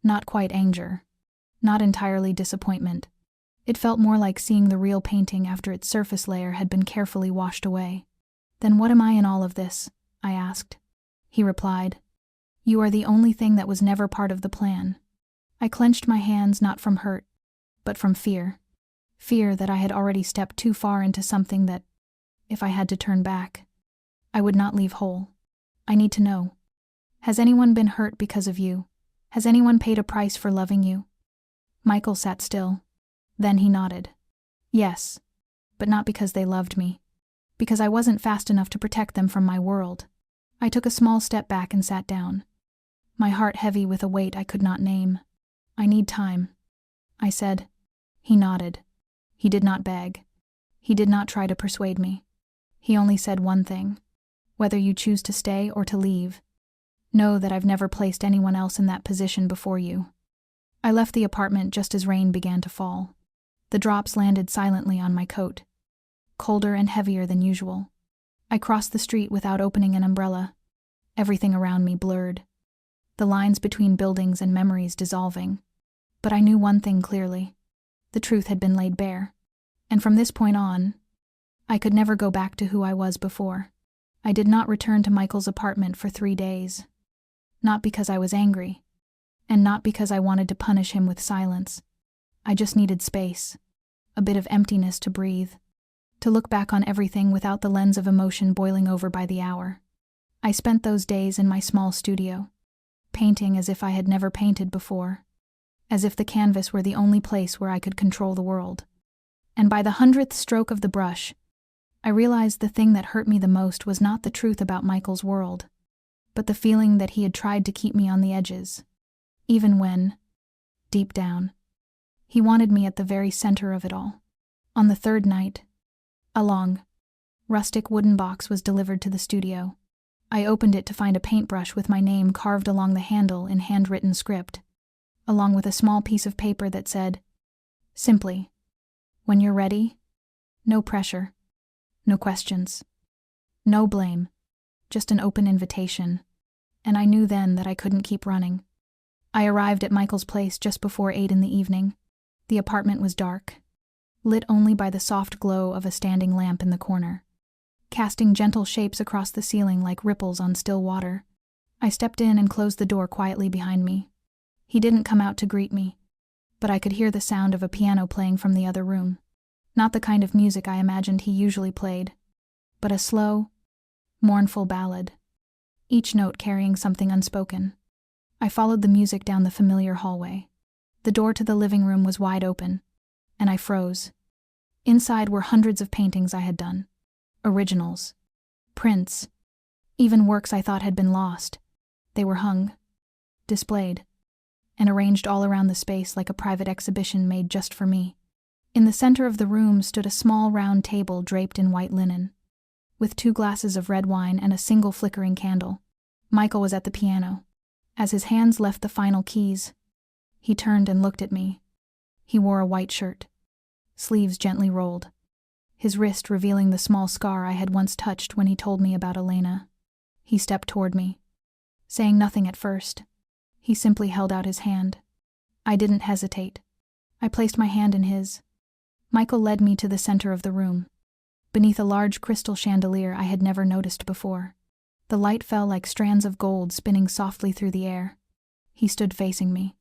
Not quite anger, not entirely disappointment. It felt more like seeing the real painting after its surface layer had been carefully washed away. "Then what am I in all of this?" I asked. He replied, "You are the only thing that was never part of the plan." I clenched my hands, not from hurt, but from fear. Fear that I had already stepped too far into something that, if I had to turn back, I would not leave whole. "I need to know. Has anyone been hurt because of you? Has anyone paid a price for loving you?" Michael sat still. Then he nodded. "Yes, but not because they loved me. Because I wasn't fast enough to protect them from my world." I took a small step back and sat down, my heart heavy with a weight I could not name. "I need time," I said. He nodded. He did not beg. He did not try to persuade me. He only said one thing: "Whether you choose to stay or to leave, know that I've never placed anyone else in that position before you." I left the apartment just as rain began to fall. The drops landed silently on my coat, colder and heavier than usual. I crossed the street without opening an umbrella, everything around me blurred, the lines between buildings and memories dissolving. But I knew one thing clearly: the truth had been laid bare, and from this point on, I could never go back to who I was before. I did not return to Michael's apartment for 3 days, not because I was angry, and not because I wanted to punish him with silence. I just needed space, a bit of emptiness to breathe, to look back on everything without the lens of emotion boiling over by the hour. I spent those days in my small studio, painting as if I had never painted before, as if the canvas were the only place where I could control the world. And by the 100th stroke of the brush, I realized the thing that hurt me the most was not the truth about Michael's world, but the feeling that he had tried to keep me on the edges, even when, deep down, he wanted me at the very center of it all. On the 3rd night, a long, rustic wooden box was delivered to the studio. I opened it to find a paintbrush with my name carved along the handle in handwritten script, along with a small piece of paper that said, simply, "When you're ready, no pressure, no questions, no blame, just an open invitation." And I knew then that I couldn't keep running. I arrived at Michael's place just before 8 in the evening. The apartment was dark, lit only by the soft glow of a standing lamp in the corner, casting gentle shapes across the ceiling like ripples on still water. I stepped in and closed the door quietly behind me. He didn't come out to greet me, but I could hear the sound of a piano playing from the other room. Not the kind of music I imagined he usually played, but a slow, mournful ballad, each note carrying something unspoken. I followed the music down the familiar hallway. The door to the living room was wide open, and I froze. Inside were hundreds of paintings I had done. Originals. Prints. Even works I thought had been lost. They were hung, displayed, and arranged all around the space like a private exhibition made just for me. In the center of the room stood a small round table draped in white linen, with 2 glasses of red wine and a single flickering candle. Michael was at the piano. As his hands left the final keys, he turned and looked at me. He wore a white shirt, sleeves gently rolled, his wrist revealing the small scar I had once touched when he told me about Elena. He stepped toward me, saying nothing at first. He simply held out his hand. I didn't hesitate. I placed my hand in his. Michael led me to the center of the room, beneath a large crystal chandelier I had never noticed before. The light fell like strands of gold spinning softly through the air. He stood facing me,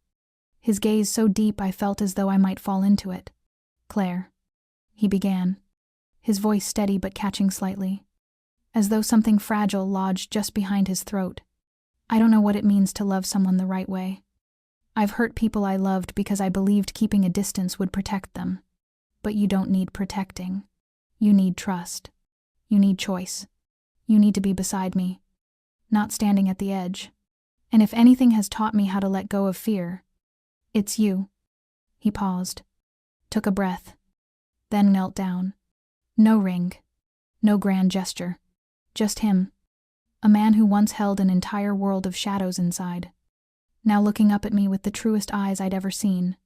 his gaze so deep I felt as though I might fall into it. "Claire," he began, his voice steady but catching slightly, as though something fragile lodged just behind his throat. "I don't know what it means to love someone the right way. I've hurt people I loved because I believed keeping a distance would protect them. But you don't need protecting. You need trust. You need choice. You need to be beside me, not standing at the edge. And if anything has taught me how to let go of fear, it's you." He paused, took a breath, then knelt down. No ring, no grand gesture, just him, a man who once held an entire world of shadows inside, now looking up at me with the truest eyes I'd ever seen.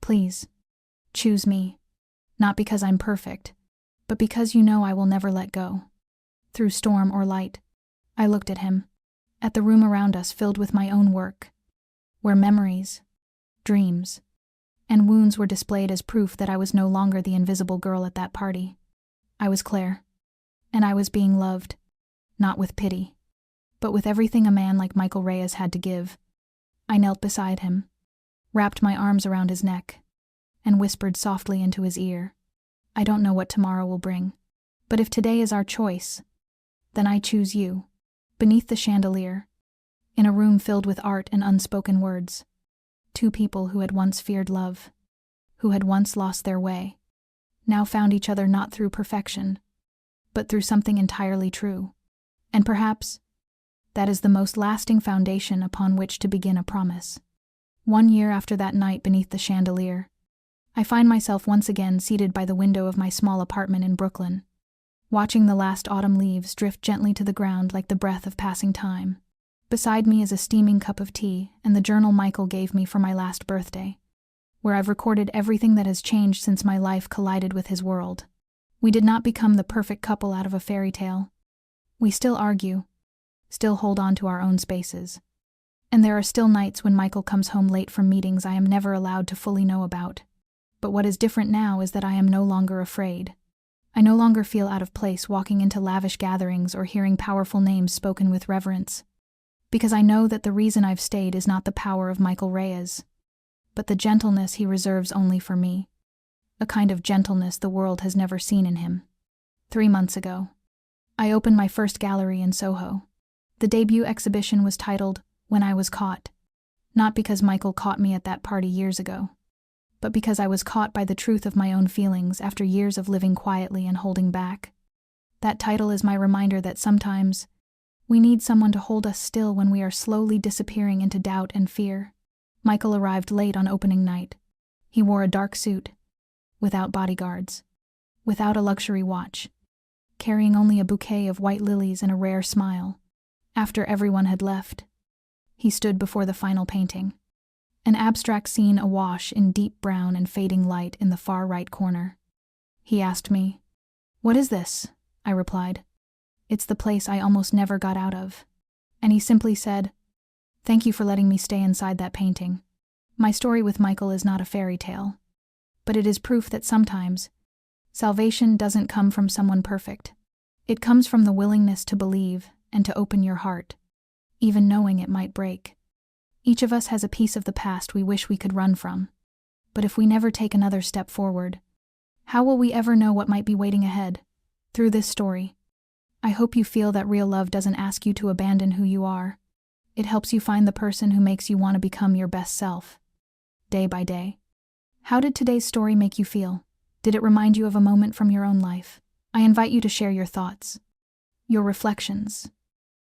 "Please, choose me, not because I'm perfect, but because you know I will never let go." Through storm or light, I looked at him, at the room around us filled with my own work, where memories, dreams, and wounds were displayed as proof that I was no longer the invisible girl at that party. I was Claire, and I was being loved, not with pity, but with everything a man like Michael Reyes had to give. I knelt beside him, wrapped my arms around his neck, and whispered softly into his ear, "I don't know what tomorrow will bring, but if today is our choice, then I choose you." Beneath the chandelier, in a room filled with art and unspoken words, 2 people who had once feared love, who had once lost their way, now found each other not through perfection, but through something entirely true. And perhaps that is the most lasting foundation upon which to begin a promise. 1 year after that night beneath the chandelier, I find myself once again seated by the window of my small apartment in Brooklyn, watching the last autumn leaves drift gently to the ground like the breath of passing time. Beside me is a steaming cup of tea and the journal Michael gave me for my last birthday, where I've recorded everything that has changed since my life collided with his world. We did not become the perfect couple out of a fairy tale. We still argue, still hold on to our own spaces. And there are still nights when Michael comes home late from meetings I am never allowed to fully know about. But what is different now is that I am no longer afraid. I no longer feel out of place walking into lavish gatherings or hearing powerful names spoken with reverence, because I know that the reason I've stayed is not the power of Michael Reyes, but the gentleness he reserves only for me, a kind of gentleness the world has never seen in him. 3 months ago, I opened my first gallery in Soho. The debut exhibition was titled "When I Was Caught," not because Michael caught me at that party years ago, but because I was caught by the truth of my own feelings after years of living quietly and holding back. That title is my reminder that sometimes we need someone to hold us still when we are slowly disappearing into doubt and fear. Michael arrived late on opening night. He wore a dark suit, without bodyguards, without a luxury watch, carrying only a bouquet of white lilies and a rare smile. After everyone had left, he stood before the final painting, an abstract scene awash in deep brown and fading light in the far right corner. He asked me, "What is this?" I replied, "It's the place I almost never got out of." And he simply said, "Thank you for letting me stay inside that painting." My story with Michael is not a fairy tale, but it is proof that sometimes salvation doesn't come from someone perfect. It comes from the willingness to believe and to open your heart, even knowing it might break. Each of us has a piece of the past we wish we could run from, but if we never take another step forward, How will we ever know what might be waiting ahead? Through this story, I hope you feel that real love doesn't ask you to abandon who you are. It helps you find the person who makes you want to become your best self, day by day. How did today's story make you feel? Did it remind you of a moment from your own life? I invite you to share your thoughts, your reflections,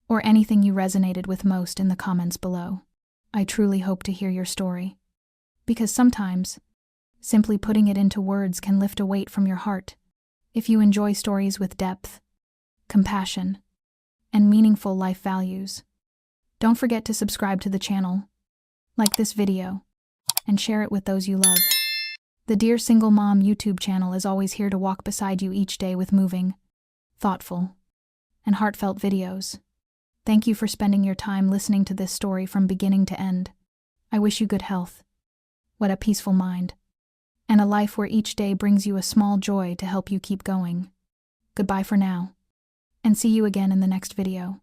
or anything you resonated with most in the comments below. I truly hope to hear your story, because sometimes, simply putting it into words can lift a weight from your heart. If you enjoy stories with depth, compassion, and meaningful life values, don't forget to subscribe to the channel, like this video, and share it with those you love. The Dear Single Mom YouTube channel is always here to walk beside you each day with moving, thoughtful, and heartfelt videos. Thank you for spending your time listening to this story from beginning to end. I wish you good health, a peaceful mind, and a life where each day brings you a small joy to help you keep going. Goodbye for now, and see you again in the next video.